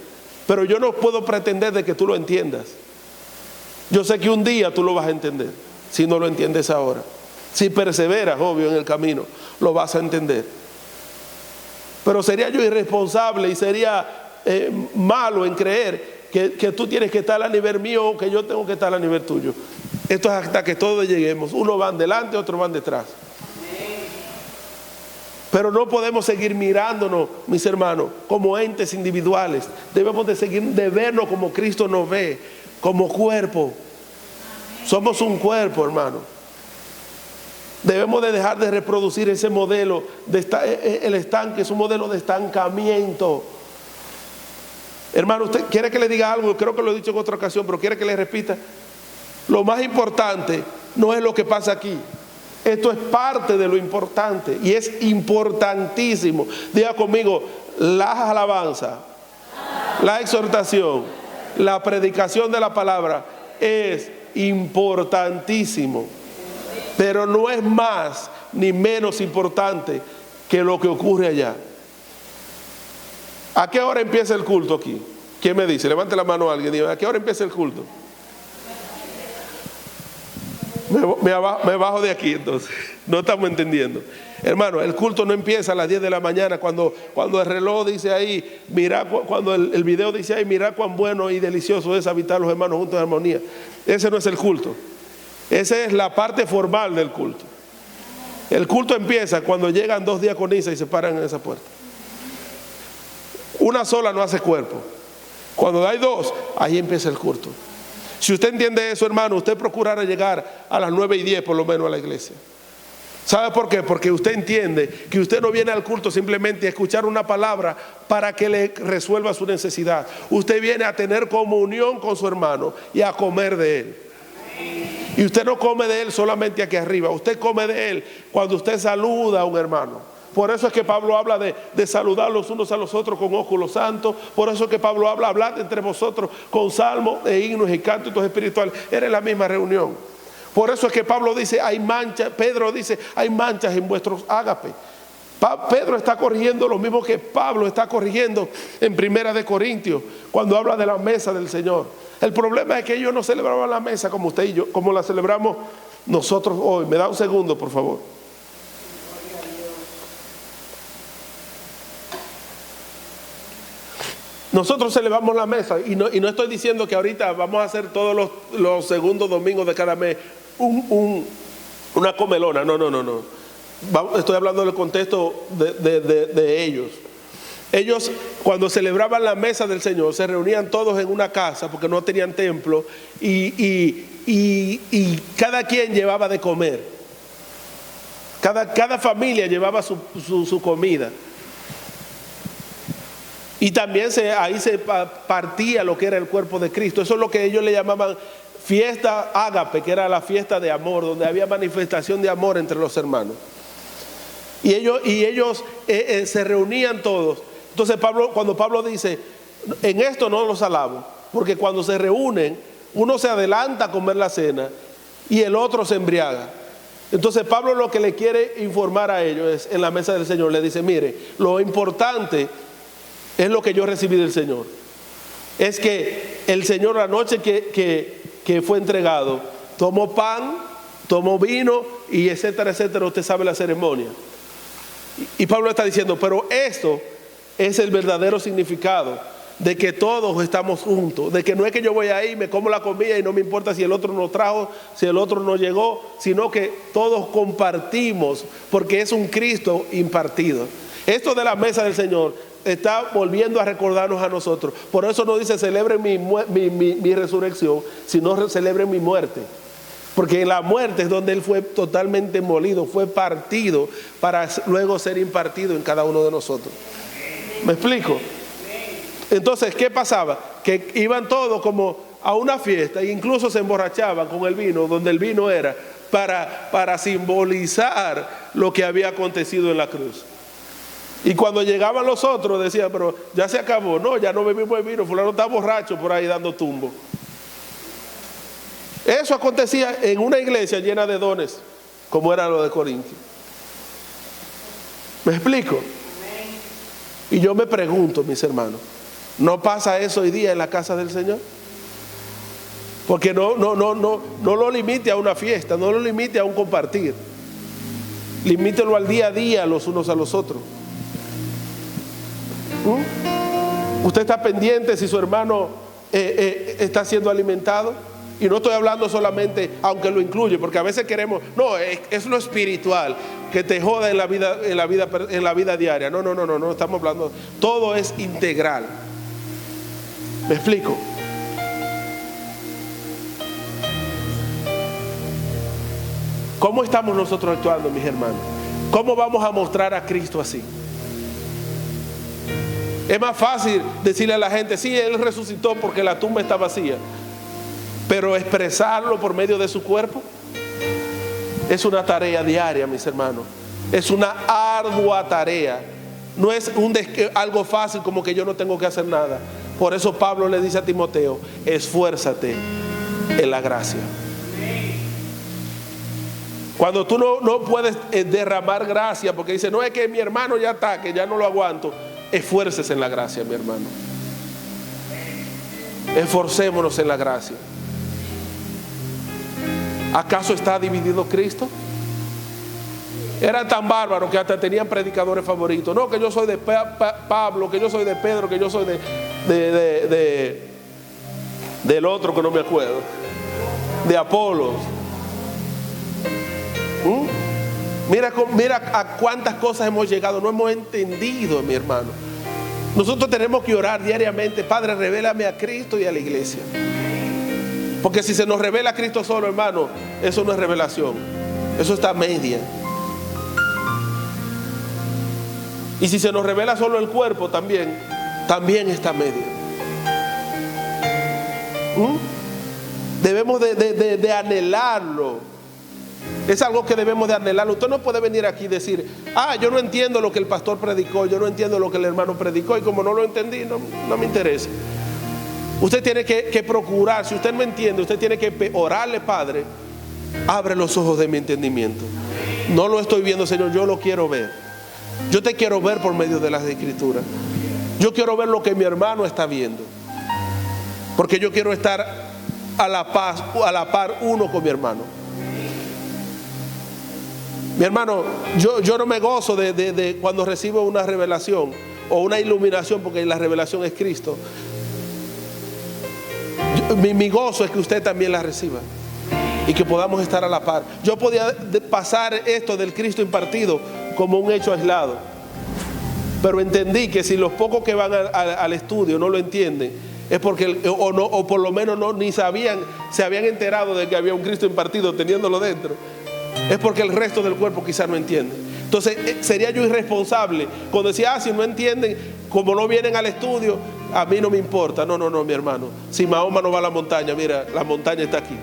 Pero yo no puedo pretender de que tú lo entiendas. Yo sé que un día tú lo vas a entender, si no lo entiendes ahora. Si perseveras, obvio, en el camino, lo vas a entender. Pero sería yo irresponsable y sería malo en creer que tú tienes que estar a nivel mío o que yo tengo que estar a nivel tuyo. Esto es hasta que todos lleguemos. Unos van delante, otros van detrás. Pero no podemos seguir mirándonos, mis hermanos, como entes individuales. Debemos de vernos como Cristo nos ve, como cuerpo. Somos un cuerpo, hermano. Debemos de dejar de reproducir ese modelo. El estanque es un modelo de estancamiento. Hermano, ¿usted quiere que le diga algo? Creo que lo he dicho en otra ocasión, pero quiere que le repita. Lo más importante no es lo que pasa aquí. Esto es parte de lo importante y es importantísimo. Diga conmigo, la alabanza, la exhortación, la predicación de la palabra es importantísimo. Pero no es más ni menos importante que lo que ocurre allá. ¿A qué hora empieza el culto aquí? ¿Quién me dice? Levante la mano a alguien y diga, ¿a qué hora empieza el culto? Me bajo de aquí entonces. No estamos entendiendo. Hermano, el culto no empieza a las 10 de la mañana cuando el reloj dice ahí, mira, cuando el video dice ahí, mira cuán bueno y delicioso es habitar los hermanos juntos en armonía. Ese no es el culto. Esa es la parte formal del culto. El culto empieza cuando llegan 2 diaconisas y se paran en esa puerta. Una sola no hace cuerpo. Cuando hay 2, ahí empieza el culto. Si usted entiende eso, hermano, usted procurará llegar a las 9:10 por lo menos a la iglesia. ¿Sabe por qué? Porque usted entiende que usted no viene al culto simplemente a escuchar una palabra para que le resuelva su necesidad. Usted viene a tener comunión con su hermano y a comer de él. Y usted no come de él solamente aquí arriba, usted come de él cuando usted saluda a un hermano. Por eso es que Pablo habla de saludar los unos a los otros con ósculo santo. Por eso es que Pablo habla, hablad entre vosotros con salmos e himnos y cánticos espirituales. Era en la misma reunión. Por eso es que Pablo dice, hay manchas, Pedro dice, hay manchas en vuestros ágapes. Pedro está corrigiendo lo mismo que Pablo está corrigiendo en 1 Corintios, cuando habla de la mesa del Señor. El problema es que ellos no celebraban la mesa como usted y yo, como la celebramos nosotros hoy. Me da un segundo, por favor. Nosotros celebramos la mesa y no estoy diciendo que ahorita vamos a hacer todos los segundos domingos de cada mes una comelona. No. Estoy hablando del contexto de ellos. Ellos, cuando celebraban la mesa del Señor, se reunían todos en una casa porque no tenían templo y cada quien llevaba de comer. Cada familia llevaba su comida. Y también ahí se partía lo que era el cuerpo de Cristo. Eso es lo que ellos le llamaban fiesta ágape, que era la fiesta de amor, donde había manifestación de amor entre los hermanos. Y ellos se reunían todos. Entonces cuando Pablo dice, en esto no los alabo, porque cuando se reúnen, uno se adelanta a comer la cena y el otro se embriaga. Entonces Pablo lo que le quiere informar a ellos es, en la mesa del Señor, le dice, mire, lo importante es lo que yo recibí del Señor. Es que el Señor, la noche que fue entregado, tomó pan, tomó vino y etcétera, etcétera. Usted sabe la ceremonia. Y Pablo está diciendo, pero esto es el verdadero significado de que todos estamos juntos, de que no es que yo voy ahí, me como la comida y no me importa si el otro no trajo, si el otro no llegó, sino que todos compartimos, porque es un Cristo impartido. Esto de la mesa del Señor está volviendo a recordarnos a nosotros. Por eso no dice celebren mi resurrección, sino celebren mi muerte. Porque en la muerte es donde Él fue totalmente molido, fue partido para luego ser impartido en cada uno de nosotros. ¿Me explico? Entonces, ¿qué pasaba? Que iban todos como a una fiesta e incluso se emborrachaban con el vino, donde el vino era para simbolizar lo que había acontecido en la cruz. Y cuando llegaban los otros decían, pero ya se acabó. No, ya no bebimos el vino, fulano está borracho por ahí dando tumbo. Eso acontecía en una iglesia llena de dones, como era lo de Corintio. ¿Me explico? Y yo me pregunto, mis hermanos, ¿no pasa eso hoy día en la casa del Señor? Porque no lo limite a una fiesta, no lo limite a un compartir. Limítelo al día a día los unos a los otros. Usted está pendiente si su hermano está siendo alimentado. Y no estoy hablando solamente, aunque lo incluye, porque a veces queremos, no, es lo espiritual que te joda en la vida diaria. No estamos hablando, todo es integral. ¿Me explico? ¿Cómo estamos nosotros actuando, mis hermanos? ¿Cómo vamos a mostrar a Cristo así? Es más fácil decirle a la gente, sí, Él resucitó porque la tumba está vacía. Pero expresarlo por medio de su cuerpo es una tarea diaria, mis hermanos. Es una ardua tarea. No es algo fácil como que yo no tengo que hacer nada. Por eso Pablo le dice a Timoteo, esfuérzate en la gracia. Cuando tú no puedes derramar gracia porque dice, no, es que mi hermano ya está, que ya no lo aguanto. Esfuércese en la gracia, mi hermano. Esforcémonos en la gracia. ¿Acaso está dividido Cristo? Eran tan bárbaros que hasta tenían predicadores favoritos. No, que yo soy de Pablo, que yo soy de Pedro, que yo soy del otro que no me acuerdo, de Apolos. Mira a cuántas cosas hemos llegado, no hemos entendido, mi hermano. Nosotros tenemos que orar diariamente, Padre, revélame a Cristo y a la iglesia. Porque si se nos revela a Cristo solo, hermano, eso no es revelación, eso está media. Y si se nos revela solo el cuerpo, también está media. Debemos de anhelarlo. Es algo que debemos de anhelarlo. Usted no puede venir aquí y decir, yo no entiendo lo que el pastor predicó, yo no entiendo lo que el hermano predicó, y como no lo entendí, no me interesa. Usted tiene que procurar, si usted no entiende, usted tiene que orarle, Padre, abre los ojos de mi entendimiento. No lo estoy viendo, Señor, yo lo quiero ver. Yo te quiero ver por medio de las escrituras. Yo quiero ver lo que mi hermano está viendo, porque yo quiero estar a la par uno con mi hermano. Mi hermano, yo no me gozo de cuando recibo una revelación o una iluminación, porque la revelación es Cristo. Mi gozo es que usted también la reciba y que podamos estar a la par. Yo podía pasar esto del Cristo impartido como un hecho aislado, pero entendí que si los pocos que van al estudio no lo entienden, es porque o por lo menos se habían enterado de que había un Cristo impartido teniéndolo dentro. Es porque el resto del cuerpo quizás no entiende. Entonces sería yo irresponsable cuando decía, si no entienden, como no vienen al estudio, a mí no me importa. No, mi hermano. Si Mahoma no va a la montaña, mira, la montaña está aquí.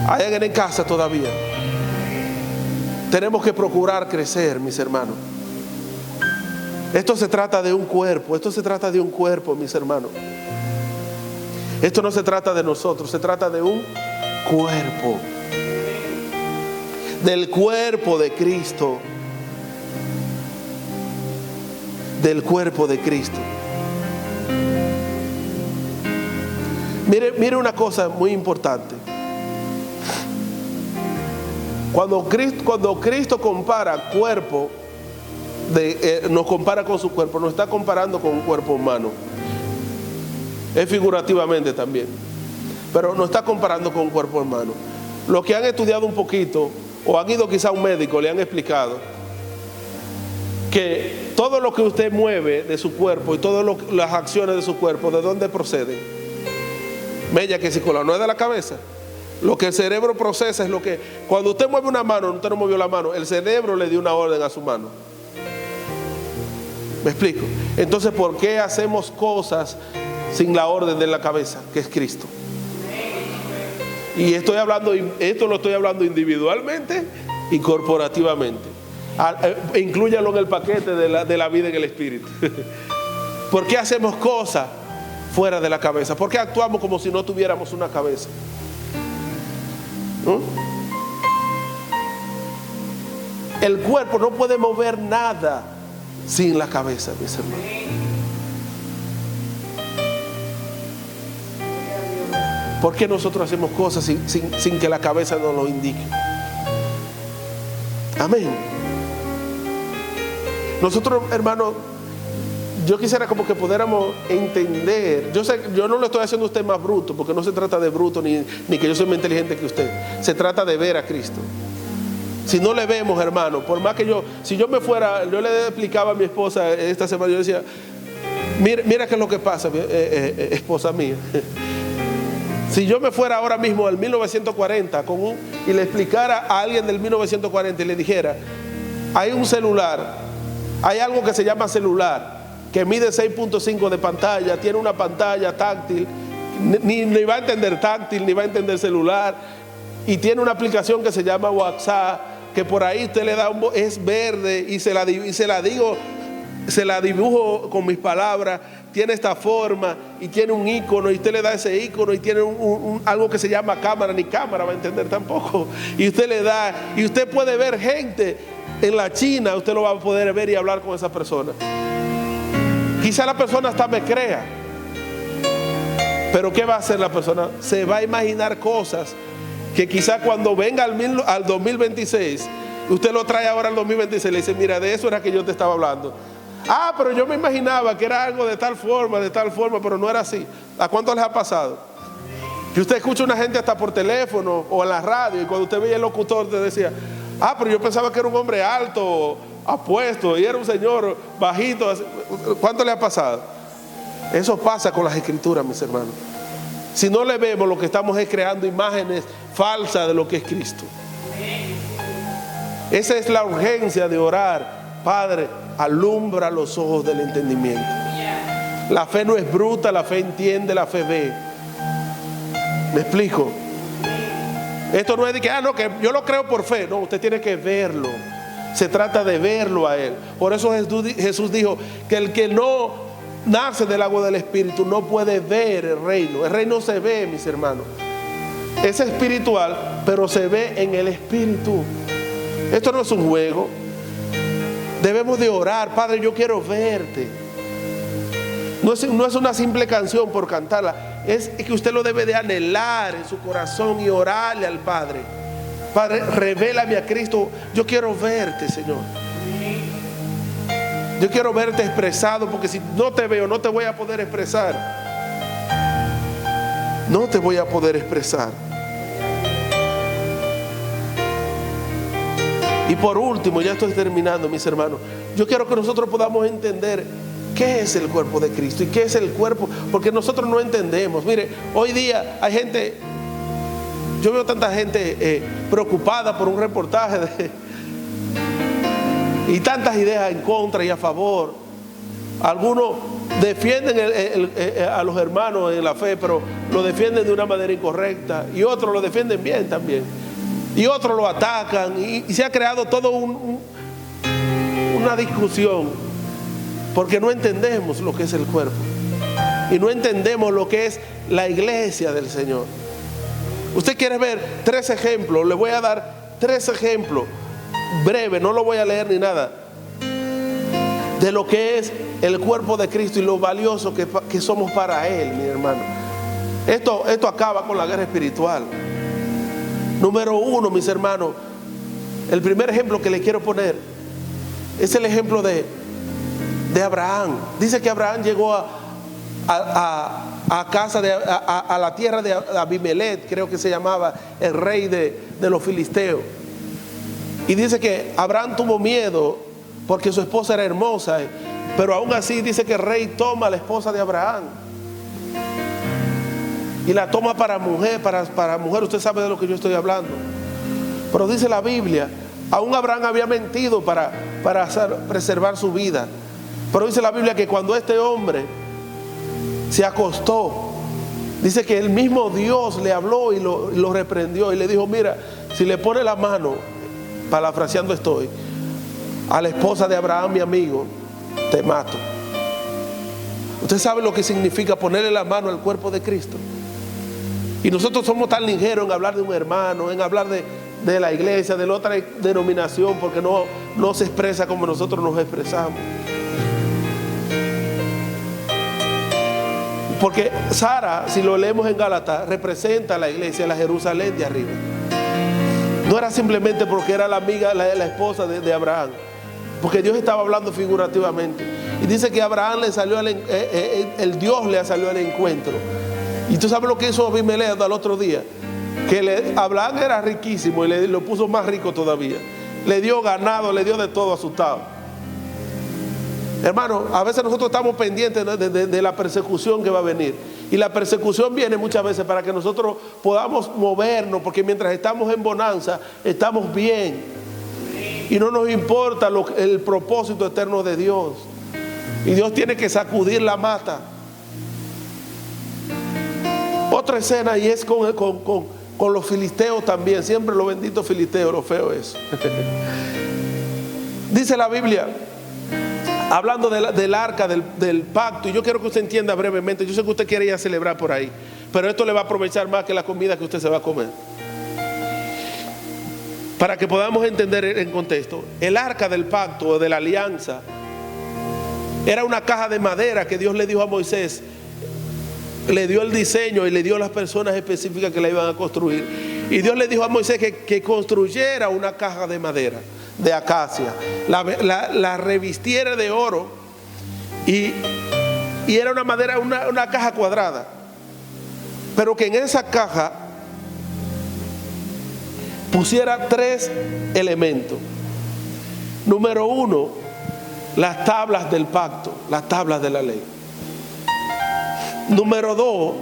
Hayan en casa todavía. Tenemos que procurar crecer, mis hermanos. Esto se trata de un cuerpo. Esto se trata de un cuerpo, mis hermanos. Esto no se trata de nosotros, se trata de un cuerpo. Del cuerpo de Cristo. Del cuerpo de Cristo. Mire una cosa muy importante. Cuando Cristo compara cuerpo, nos compara con su cuerpo, nos está comparando con un cuerpo humano. Es figurativamente también, pero nos está comparando con un cuerpo humano. Los que han estudiado un poquito o han ido quizá a un médico, le han explicado que todo lo que usted mueve de su cuerpo y todas las acciones de su cuerpo, ¿de dónde proceden? Mella que psicóloga, no es de la cabeza. Lo que el cerebro procesa es lo que, cuando usted mueve una mano, usted no movió la mano, el cerebro le dio una orden a su mano. ¿Me explico? Entonces, ¿por qué hacemos cosas sin la orden de la cabeza, que es Cristo? Y esto lo estoy hablando individualmente y corporativamente. Inclúyalo en el paquete de la vida en el Espíritu. ¿Por qué hacemos cosas fuera de la cabeza? ¿Por qué actuamos como si no tuviéramos una cabeza? ¿No? El cuerpo no puede mover nada sin la cabeza, mis hermanos. ¿Por qué nosotros hacemos cosas sin que la cabeza nos lo indique? Amén. Nosotros, hermanos, yo quisiera como que pudiéramos entender. Yo no le estoy haciendo a usted más bruto, porque no se trata de bruto ni que yo soy más inteligente que usted. Se trata de ver a Cristo. Si no le vemos, hermano, por más que si yo me fuera, yo le explicaba a mi esposa esta semana, yo decía, mira qué es lo que pasa, esposa mía. Si yo me fuera ahora mismo al 1940 y le explicara a alguien del 1940 y le dijera, hay un celular, hay algo que se llama celular, que mide 6.5 de pantalla, tiene una pantalla táctil, ni va a entender táctil, ni va a entender celular, y tiene una aplicación que se llama WhatsApp, que por ahí usted le da es verde, y se la dibujo con mis palabras, tiene esta forma, y tiene un icono, y usted le da ese icono, y tiene algo que se llama cámara, ni cámara va a entender tampoco, y usted le da, y usted puede ver gente en la China, usted lo va a poder ver y hablar con esa persona. Quizá la persona hasta me crea, pero ¿qué va a hacer la persona? Se va a imaginar cosas que quizá cuando venga al 2026, usted lo trae ahora al 2026, le dice, mira, de eso era que yo te estaba hablando. Ah, pero yo me imaginaba que era algo de tal forma, pero no era así. ¿A cuánto les ha pasado? Que usted escucha a una gente hasta por teléfono o en la radio, y cuando usted veía el locutor te decía, ah, pero yo pensaba que era un hombre alto, apuesto, y era un señor bajito. ¿Cuánto le ha pasado? Eso pasa con las escrituras, mis hermanos. Si no le vemos, lo que estamos es creando imágenes falsas de lo que es Cristo. Esa es la urgencia de orar. Padre, alumbra los ojos del entendimiento. La fe no es bruta, la fe entiende, la fe ve. ¿Me explico? Esto no es de que, que yo lo creo por fe. No, usted tiene que verlo. Se trata de verlo a Él. Por eso Jesús dijo que el que no nace del agua del Espíritu no puede ver el reino. El reino se ve, mis hermanos. Es espiritual, pero se ve en el Espíritu. Esto no es un juego. Debemos de orar. Padre, yo quiero verte. No es una simple canción por cantarla. Es que usted lo debe de anhelar en su corazón y orarle al Padre. Padre, revélame a Cristo. Yo quiero verte, Señor. Yo quiero verte expresado, porque si no te veo, no te voy a poder expresar. No te voy a poder expresar. Y por último, ya estoy terminando, mis hermanos. Yo quiero que nosotros podamos entender qué es el cuerpo de Cristo y qué es el cuerpo, porque nosotros no entendemos. Mire, hoy día hay gente, yo veo tanta gente preocupada por un reportaje y tantas ideas en contra y a favor. Algunos defienden a los hermanos en la fe, pero lo defienden de una manera incorrecta, y otros lo defienden bien también, y otros lo atacan, y se ha creado todo una discusión, porque no entendemos lo que es el cuerpo, y no entendemos lo que es la iglesia del Señor. Usted quiere ver 3 ejemplos, le voy a dar 3 ejemplos breves, no lo voy a leer ni nada, de lo que es el cuerpo de Cristo y lo valioso que somos para Él, mi hermano. Esto acaba con la guerra espiritual. Número 1, mis hermanos, el primer ejemplo que le quiero poner es el ejemplo de Abraham. Dice que Abraham llegó a casa a la tierra de Abimelech, creo que se llamaba, el rey de los filisteos. Y dice que Abraham tuvo miedo porque su esposa era hermosa, pero aún así dice que el rey toma a la esposa de Abraham y la toma para mujer, para mujer. Usted sabe de lo que yo estoy hablando. Pero dice la Biblia, aún Abraham había mentido para preservar su vida. Pero dice la Biblia que cuando este hombre se acostó, dice que el mismo Dios le habló y lo reprendió y le dijo: mira, si le pone la mano, parafraseando estoy, a la esposa de Abraham, mi amigo, te mato. Usted sabe lo que significa ponerle la mano al cuerpo de Cristo. Y nosotros somos tan ligeros en hablar de un hermano, en hablar de la iglesia, de la otra denominación, porque no se expresa como nosotros nos expresamos. Porque Sara, si lo leemos en Gálatas, representa a la iglesia, la Jerusalén de arriba. No era simplemente porque era la amiga, la esposa de Abraham, porque Dios estaba hablando figurativamente. Y dice que Abraham le salió el Dios le salió al encuentro. Y tú sabes lo que hizo Abimelech al otro día, que Abraham era riquísimo y lo puso más rico todavía. Le dio ganado, le dio de todo, asustado. Hermano, a veces nosotros estamos pendientes de la persecución que va a venir. Y la persecución viene muchas veces para que nosotros podamos movernos, porque mientras estamos en bonanza, estamos bien. Y no nos importa el propósito eterno de Dios. Y Dios tiene que sacudir la mata. Otra escena, y es con los filisteos también. Siempre los benditos filisteos, lo feo es. Dice la Biblia, hablando del arca del pacto, y yo quiero que usted entienda brevemente. Yo sé que usted quiere ir a celebrar por ahí, pero esto le va a aprovechar más que la comida que usted se va a comer, para que podamos entender en contexto. El arca del pacto o de la alianza era una caja de madera que Dios le dijo a Moisés, le dio el diseño y le dio las personas específicas que la iban a construir. Y Dios le dijo a Moisés que construyera una caja de madera de acacia, la revistiera de oro, y era una madera, una caja cuadrada, pero que en esa caja pusiera 3 elementos. Número 1, las tablas del pacto, las tablas de la ley. Número 2,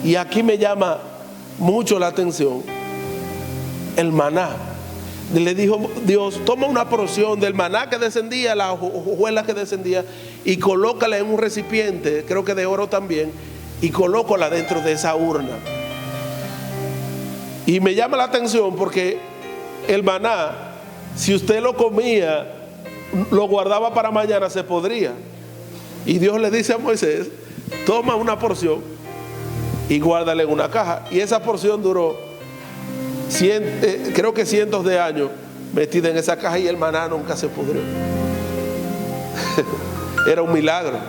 y aquí me llama mucho la atención, el maná. Le dijo Dios: toma una porción del maná que descendía, las hojuelas que descendía, y colócala en un recipiente, creo que de oro también, y colócala dentro de esa urna. Y me llama la atención porque el maná, si usted lo comía, lo guardaba para mañana, se podría. Y Dios le dice a Moisés: toma una porción y guárdala en una caja. Y esa porción duró creo que cientos de años metida en esa caja, y el maná nunca se pudrió. Era un milagro.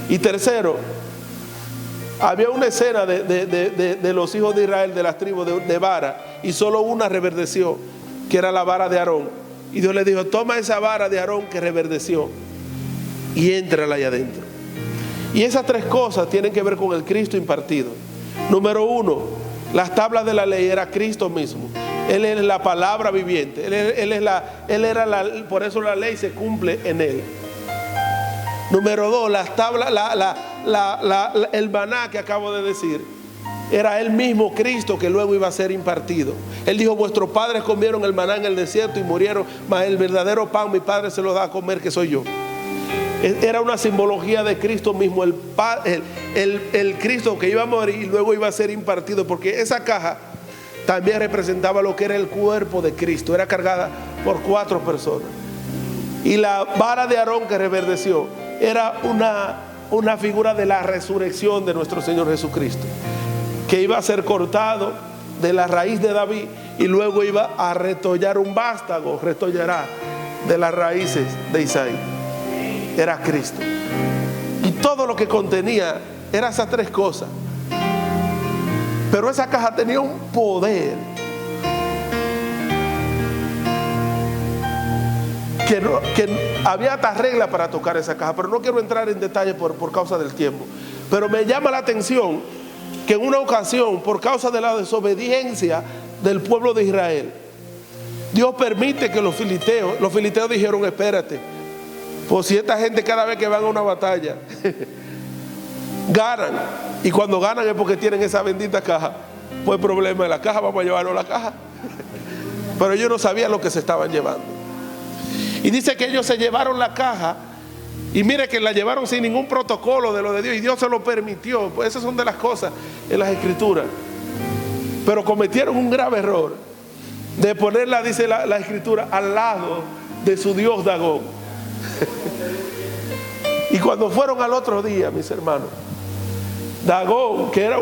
Y tercero, había una escena de los hijos de Israel, de las tribus de vara, y solo una reverdeció, que era la vara de Aarón. Y Dios le dijo: toma esa vara de Aarón que reverdeció y éntrala ahí adentro. Y esas 3 cosas tienen que ver con el Cristo impartido. Número 1, las tablas de la ley era Cristo mismo. Él es la palabra viviente. Por eso la ley se cumple en él. Número 2, las tablas, el maná que acabo de decir, era él mismo, Cristo, que luego iba a ser impartido. Él dijo: vuestros padres comieron el maná en el desierto y murieron, mas el verdadero pan mi Padre se lo da a comer, que soy yo. Era una simbología de Cristo mismo, el Cristo que iba a morir y luego iba a ser impartido, porque esa caja también representaba lo que era el cuerpo de Cristo. Era cargada por 4 personas. Y la vara de Aarón que reverdeció era una figura de la resurrección de nuestro Señor Jesucristo, que iba a ser cortado de la raíz de David y luego iba a retollar un vástago, retollará de las raíces de Isaí. Era Cristo. Y todo lo que contenía eran esas 3 cosas. Pero esa caja tenía un poder que había hasta reglas para tocar esa caja, pero no quiero entrar en detalle por causa del tiempo. Pero me llama la atención que en una ocasión, por causa de la desobediencia del pueblo de Israel, Dios permite que los filisteos dijeron: espérate, pues si esta gente cada vez que van a una batalla ganan, y cuando ganan es porque tienen esa bendita caja, pues el problema de la caja, vamos a llevarlo a la caja. Pero ellos no sabían lo que se estaban llevando. Y dice que ellos se llevaron la caja, y mire que la llevaron sin ningún protocolo de lo de Dios, y Dios se lo permitió. Pues esas son de las cosas en las Escrituras. Pero cometieron un grave error de ponerla, dice la Escritura, al lado de su dios Dagón. Y cuando fueron al otro día, mis hermanos, Dagón, que era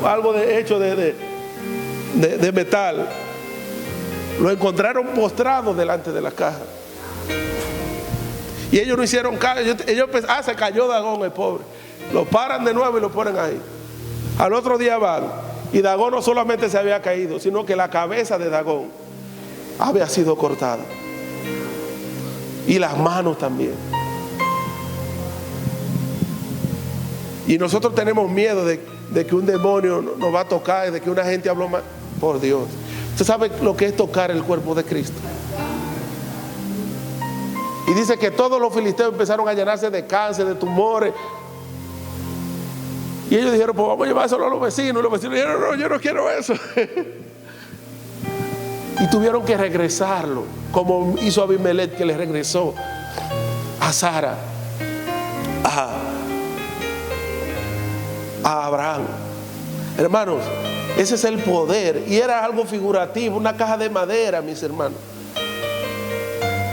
algo hecho de metal, lo encontraron postrado delante de la caja. Y ellos no hicieron caso. Ellos pensaron: se cayó Dagón, el pobre. Lo paran de nuevo y lo ponen ahí. Al otro día van, y Dagón no solamente se había caído, sino que la cabeza de Dagón había sido cortada, y las manos también. Y nosotros tenemos miedo de que un demonio nos va a tocar, de que una gente habló mal. Por Dios, ¿usted sabe lo que es tocar el cuerpo de Cristo? Y dice que todos los filisteos empezaron a llenarse de cáncer, de tumores. Y ellos dijeron: pues vamos a llevárselo a los vecinos. Y los vecinos dijeron: no, yo no quiero eso. Y tuvieron que regresarlo, como hizo Abimelech, que le regresó a Sara, a Abraham. Hermanos, ese es el poder. Y era algo figurativo, una caja de madera, mis hermanos.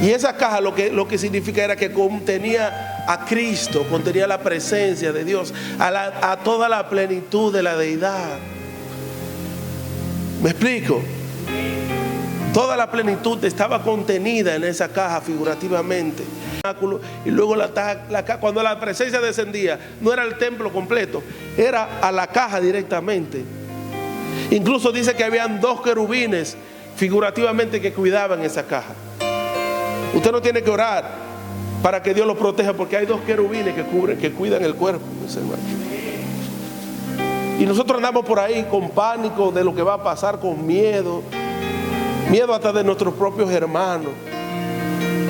Y esa caja lo que significa era que contenía a Cristo, contenía la presencia de Dios, a toda la plenitud de la deidad. ¿Me explico? Toda la plenitud estaba contenida en esa caja figurativamente. Y luego cuando la presencia descendía, no era el templo completo, era a la caja directamente. Incluso dice que habían 2 querubines figurativamente que cuidaban esa caja. Usted no tiene que orar para que Dios lo proteja, porque hay 2 querubines que cuidan el cuerpo, mis hermanos. Y nosotros andamos por ahí con pánico de lo que va a pasar, con miedo hasta de nuestros propios hermanos.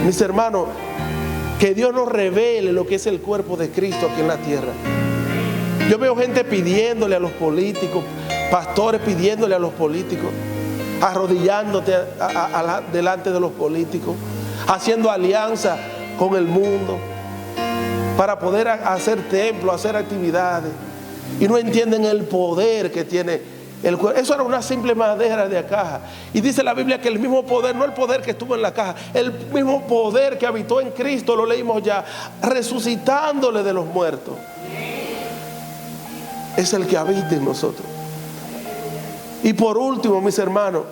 Mis hermanos, que Dios nos revele lo que es el cuerpo de Cristo aquí en la tierra. Yo veo gente pidiéndole a los políticos, pastores pidiéndole a los políticos, arrodillándote delante de los políticos, haciendo alianza con el mundo para poder hacer templos, hacer actividades, y no entienden el poder que tiene el cuerpo. Eso era una simple madera de caja. Y dice la Biblia que el mismo poder, no el poder que estuvo en la caja, el mismo poder que habitó en Cristo, lo leímos ya, resucitándole de los muertos, es el que habita en nosotros. Y por último, mis hermanos,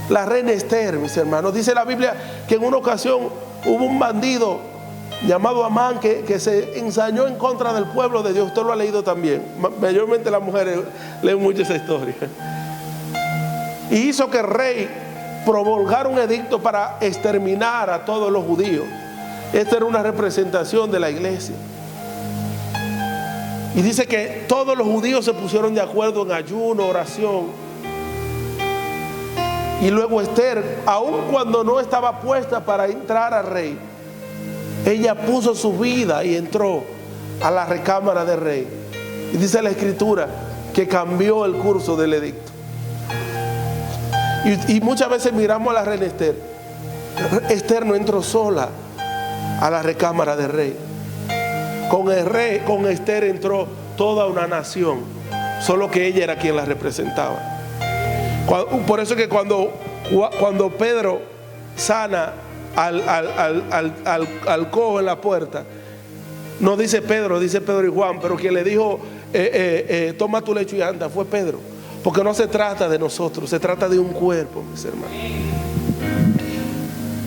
la reina Esther, mis hermanos, dice la Biblia que en una ocasión hubo un bandido llamado Amán que se ensañó en contra del pueblo de Dios. Usted lo ha leído también. Mayormente las mujeres leen mucho esa historia. Y hizo que el rey promulgara un edicto para exterminar a todos los judíos. Esta era una representación de la iglesia. Y dice que todos los judíos se pusieron de acuerdo en ayuno, oración. Y luego Esther, aun cuando no estaba puesta para entrar al rey, ella puso su vida y entró a la recámara del rey. Y dice la Escritura que cambió el curso del edicto. Y muchas veces miramos a la reina Esther. Esther no entró sola a la recámara del rey. Con el rey, con Esther entró toda una nación, solo que ella era quien la representaba. Por eso es que cuando Pedro sana al cojo en la puerta, no dice Pedro, dice Pedro y Juan, pero quien le dijo toma tu lecho y anda fue Pedro, porque no se trata de nosotros, se trata de un cuerpo, mis hermanos.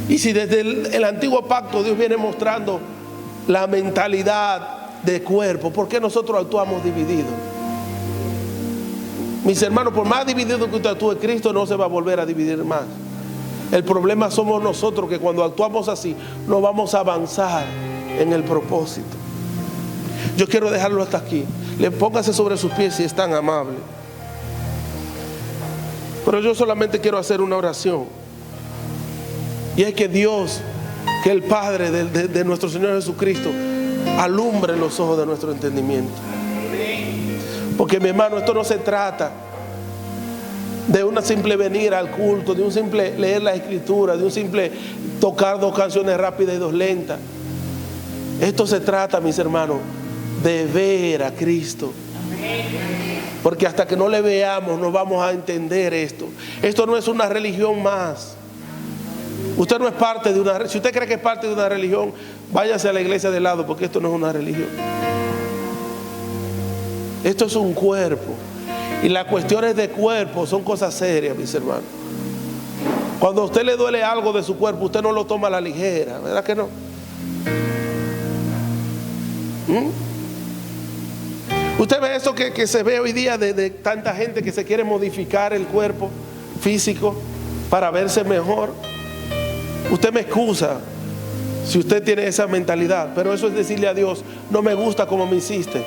Y si desde el antiguo pacto Dios viene mostrando la mentalidad de cuerpo, ¿por qué nosotros actuamos divididos? Mis hermanos, por más dividido que usted actúe, Cristo no se va a volver a dividir más. El problema somos nosotros, que cuando actuamos así no vamos a avanzar en el propósito. Yo quiero dejarlo hasta aquí. Póngase sobre sus pies si es tan amable. Pero yo solamente quiero hacer una oración. Y es que Dios, que el Padre de nuestro Señor Jesucristo, alumbre los ojos de nuestro entendimiento. Porque, mi hermano, esto no se trata de una simple venir al culto, de un simple leer la escritura, de un simple tocar 2 canciones rápidas y 2 lentas. Esto se trata, mis hermanos, de ver a Cristo. Porque hasta que no le veamos no vamos a entender esto. Esto no es una religión más. Usted no es parte de una. Si usted cree que es parte de una religión, váyase a la iglesia de lado, porque esto no es una religión. Esto es un cuerpo. Y las cuestiones de cuerpo son cosas serias, mis hermanos. Cuando a usted le duele algo de su cuerpo, usted no lo toma a la ligera, ¿verdad que no? Usted ve eso que se ve hoy día de tanta gente que se quiere modificar el cuerpo físico para verse mejor. Usted me excusa si usted tiene esa mentalidad, pero eso es decirle a Dios: no me gusta como me hiciste,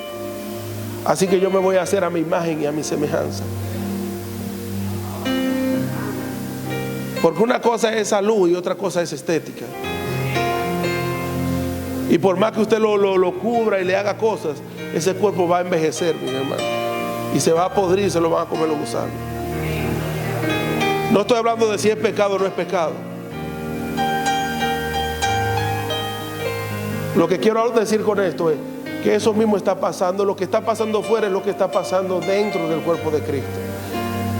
así que yo me voy a hacer a mi imagen y a mi semejanza. Porque una cosa es salud y otra cosa es estética. Y por más que usted lo cubra y le haga cosas, ese cuerpo va a envejecer, mi hermano, y se va a podrir, se lo van a comer los gusanos. No estoy hablando de si es pecado o no es pecado. Lo que quiero decir con esto es que eso mismo está pasando. Lo que está pasando fuera es lo que está pasando dentro del cuerpo de Cristo.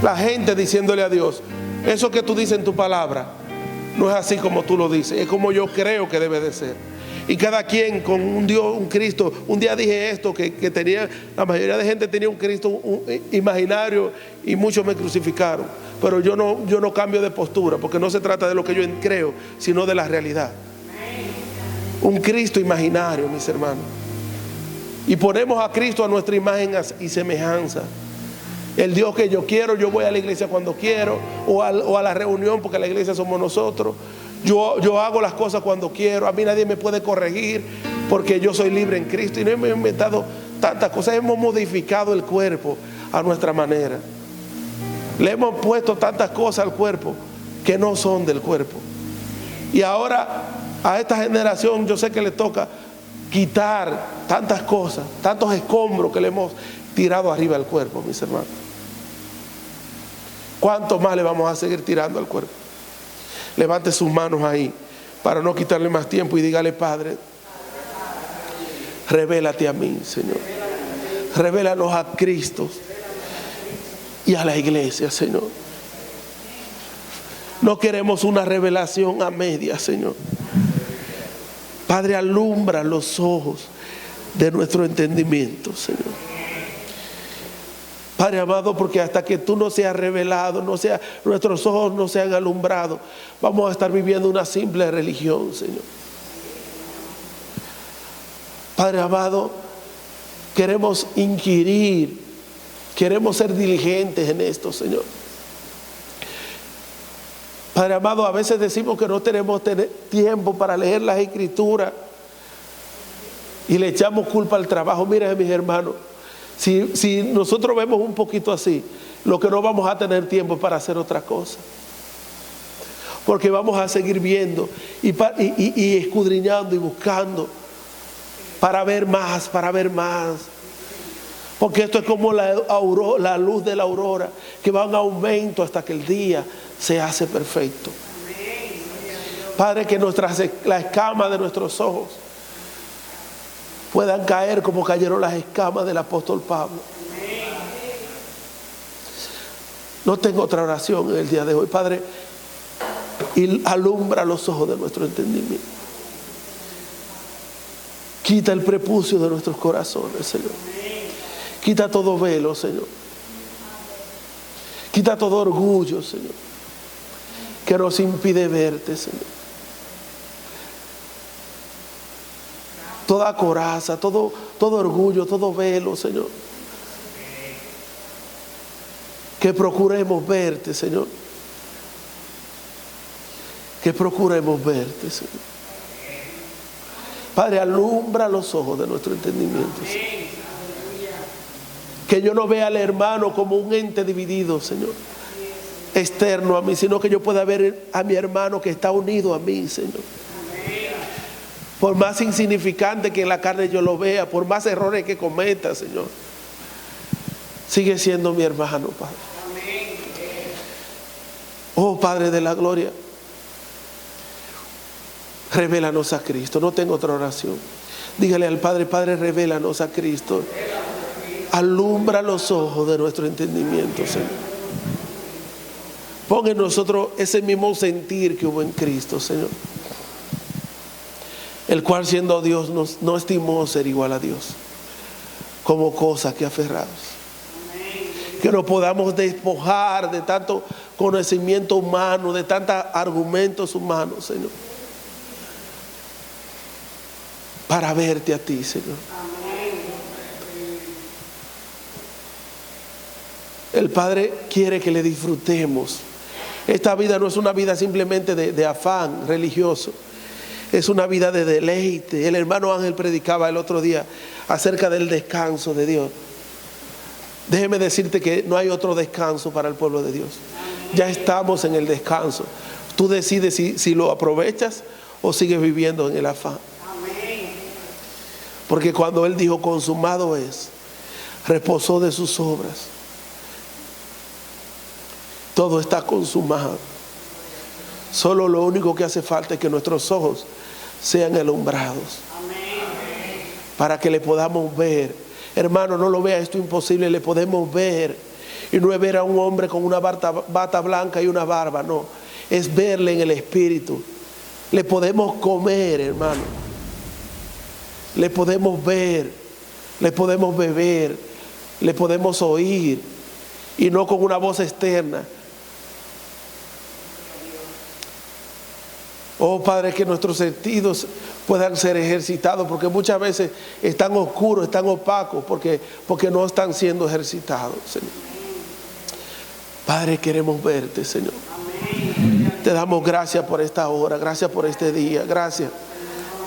La gente diciéndole a Dios: eso que tú dices en tu palabra no es así como tú lo dices, es como yo creo que debe de ser. Y cada quien con un Dios, un Cristo. Un día dije esto, que tenía, la mayoría de gente tenía un Cristo imaginario, y muchos me crucificaron. Pero yo no cambio de postura, porque no se trata de lo que yo creo, sino de la realidad. Un Cristo imaginario, mis hermanos. Y ponemos a Cristo a nuestra imagen y semejanza. El Dios que yo quiero, yo voy a la iglesia cuando quiero, o a la reunión, porque la iglesia somos nosotros. Yo hago las cosas cuando quiero. A mí nadie me puede corregir, porque yo soy libre en Cristo. Y no hemos inventado tantas cosas. Hemos modificado el cuerpo a nuestra manera. Le hemos puesto tantas cosas al cuerpo que no son del cuerpo. Y ahora a esta generación yo sé que le toca quitar tantas cosas, tantos escombros que le hemos tirado arriba al cuerpo, mis hermanos. ¿Cuánto más le vamos a seguir tirando al cuerpo? Levante sus manos ahí para no quitarle más tiempo y dígale: Padre, revélate a mí, Señor. Revélanos a Cristo y a la iglesia, Señor. No queremos una revelación a medias, Señor. Padre, alumbra los ojos de nuestro entendimiento, Señor. Padre amado, porque hasta que tú no seas revelado, nuestros ojos no sean alumbrados, vamos a estar viviendo una simple religión, Señor. Padre amado, queremos inquirir, queremos ser diligentes en esto, Señor. Padre amado, a veces decimos que no tenemos tiempo para leer las escrituras y le echamos culpa al trabajo. Miren, mis hermanos, si nosotros vemos un poquito así, lo que no vamos a tener tiempo para hacer otra cosa, porque vamos a seguir viendo y escudriñando y buscando para ver más, porque esto es como la luz de la aurora, que va en aumento hasta que el día se hace perfecto. Padre, que la escama de nuestros ojos puedan caer como cayeron las escamas del apóstol Pablo. No tengo otra oración en el día de hoy, Padre, y alumbra los ojos de nuestro entendimiento. Quita el prepucio de nuestros corazones, Señor. Quita todo velo, Señor. Quita todo orgullo, Señor, que nos impide verte, Señor. Toda coraza, todo orgullo, todo velo, Señor. Que procuremos verte, Señor. Que procuremos verte, Señor. Padre, alumbra los ojos de nuestro entendimiento, Señor. Que yo no vea al hermano como un ente dividido, Señor, externo a mí, sino que yo pueda ver a mi hermano que está unido a mí, Señor. Por más insignificante que en la carne yo lo vea, por más errores que cometa, Señor, sigue siendo mi hermano, Padre. Oh, Padre de la gloria, revélanos a Cristo. No tengo otra oración. Dígale al Padre: Padre, revélanos a Cristo. Alumbra los ojos de nuestro entendimiento, Señor. Pon en nosotros ese mismo sentir que hubo en Cristo, Señor, el cual, siendo Dios, no estimó ser igual a Dios como cosa que aferrados. Que nos podamos despojar de tanto conocimiento humano, de tantos argumentos humanos, Señor, para verte a ti, Señor. El Padre quiere que le disfrutemos. Esta vida no es una vida simplemente de afán religioso, es una vida de deleite. El hermano Ángel predicaba el otro día acerca del descanso de Dios. Déjeme decirte que no hay otro descanso para el pueblo de Dios. Ya estamos en el descanso. Tú decides si lo aprovechas o sigues viviendo en el afán. Porque cuando Él dijo consumado es, reposó de sus obras. Todo está consumado. Solo lo único que hace falta es que nuestros ojos sean alumbrados, para que le podamos ver. Hermano, no lo vea esto imposible, le podemos ver. Y no es ver a un hombre con una bata blanca y una barba, no. Es verle en el espíritu. Le podemos comer, hermano. Le podemos ver, le podemos beber, le podemos oír, y no con una voz externa. Oh, Padre, que nuestros sentidos puedan ser ejercitados, porque muchas veces están oscuros, están opacos, porque no están siendo ejercitados, Señor. Padre, queremos verte, Señor. Te damos gracias por esta hora, gracias por este día, gracias,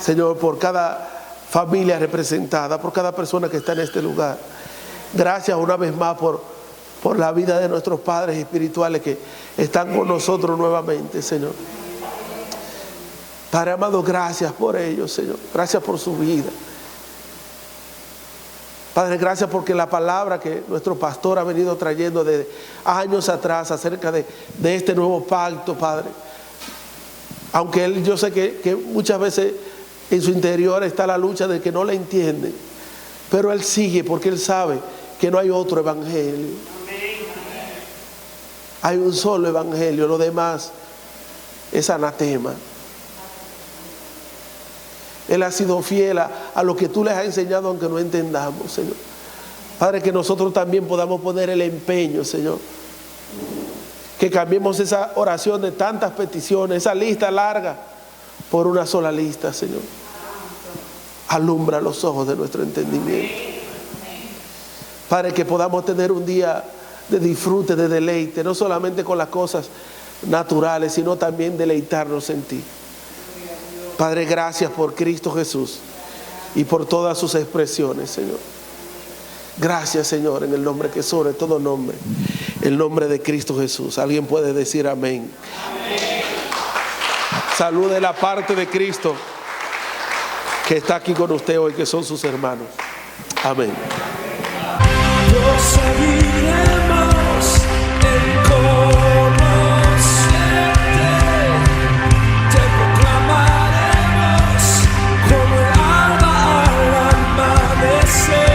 Señor, por cada familia representada, por cada persona que está en este lugar. Gracias una vez más por la vida de nuestros padres espirituales que están con nosotros nuevamente, Señor. Padre amado, gracias por ellos, Señor. Gracias por su vida. Padre, gracias porque la palabra que nuestro pastor ha venido trayendo de años atrás acerca de este nuevo pacto, Padre. Aunque yo sé que muchas veces en su interior está la lucha de que no le entienden, pero Él sigue porque Él sabe que no hay otro evangelio. Hay un solo evangelio, lo demás es anatema. Él ha sido fiel a lo que tú les has enseñado, aunque no entendamos, Señor. Padre, que nosotros también podamos poner el empeño, Señor. Que cambiemos esa oración de tantas peticiones, esa lista larga, por una sola lista, Señor. Alumbra los ojos de nuestro entendimiento. Padre, que podamos tener un día de disfrute, de deleite, no solamente con las cosas naturales, sino también deleitarnos en ti. Padre, gracias por Cristo Jesús y por todas sus expresiones, Señor. Gracias, Señor, en el nombre que sobre todo nombre, el nombre de Cristo Jesús. ¿Alguien puede decir amén? Amén. Salude la parte de Cristo que está aquí con usted hoy, que son sus hermanos. Amén. Seguiremos en conocerte, te proclamo. deseo.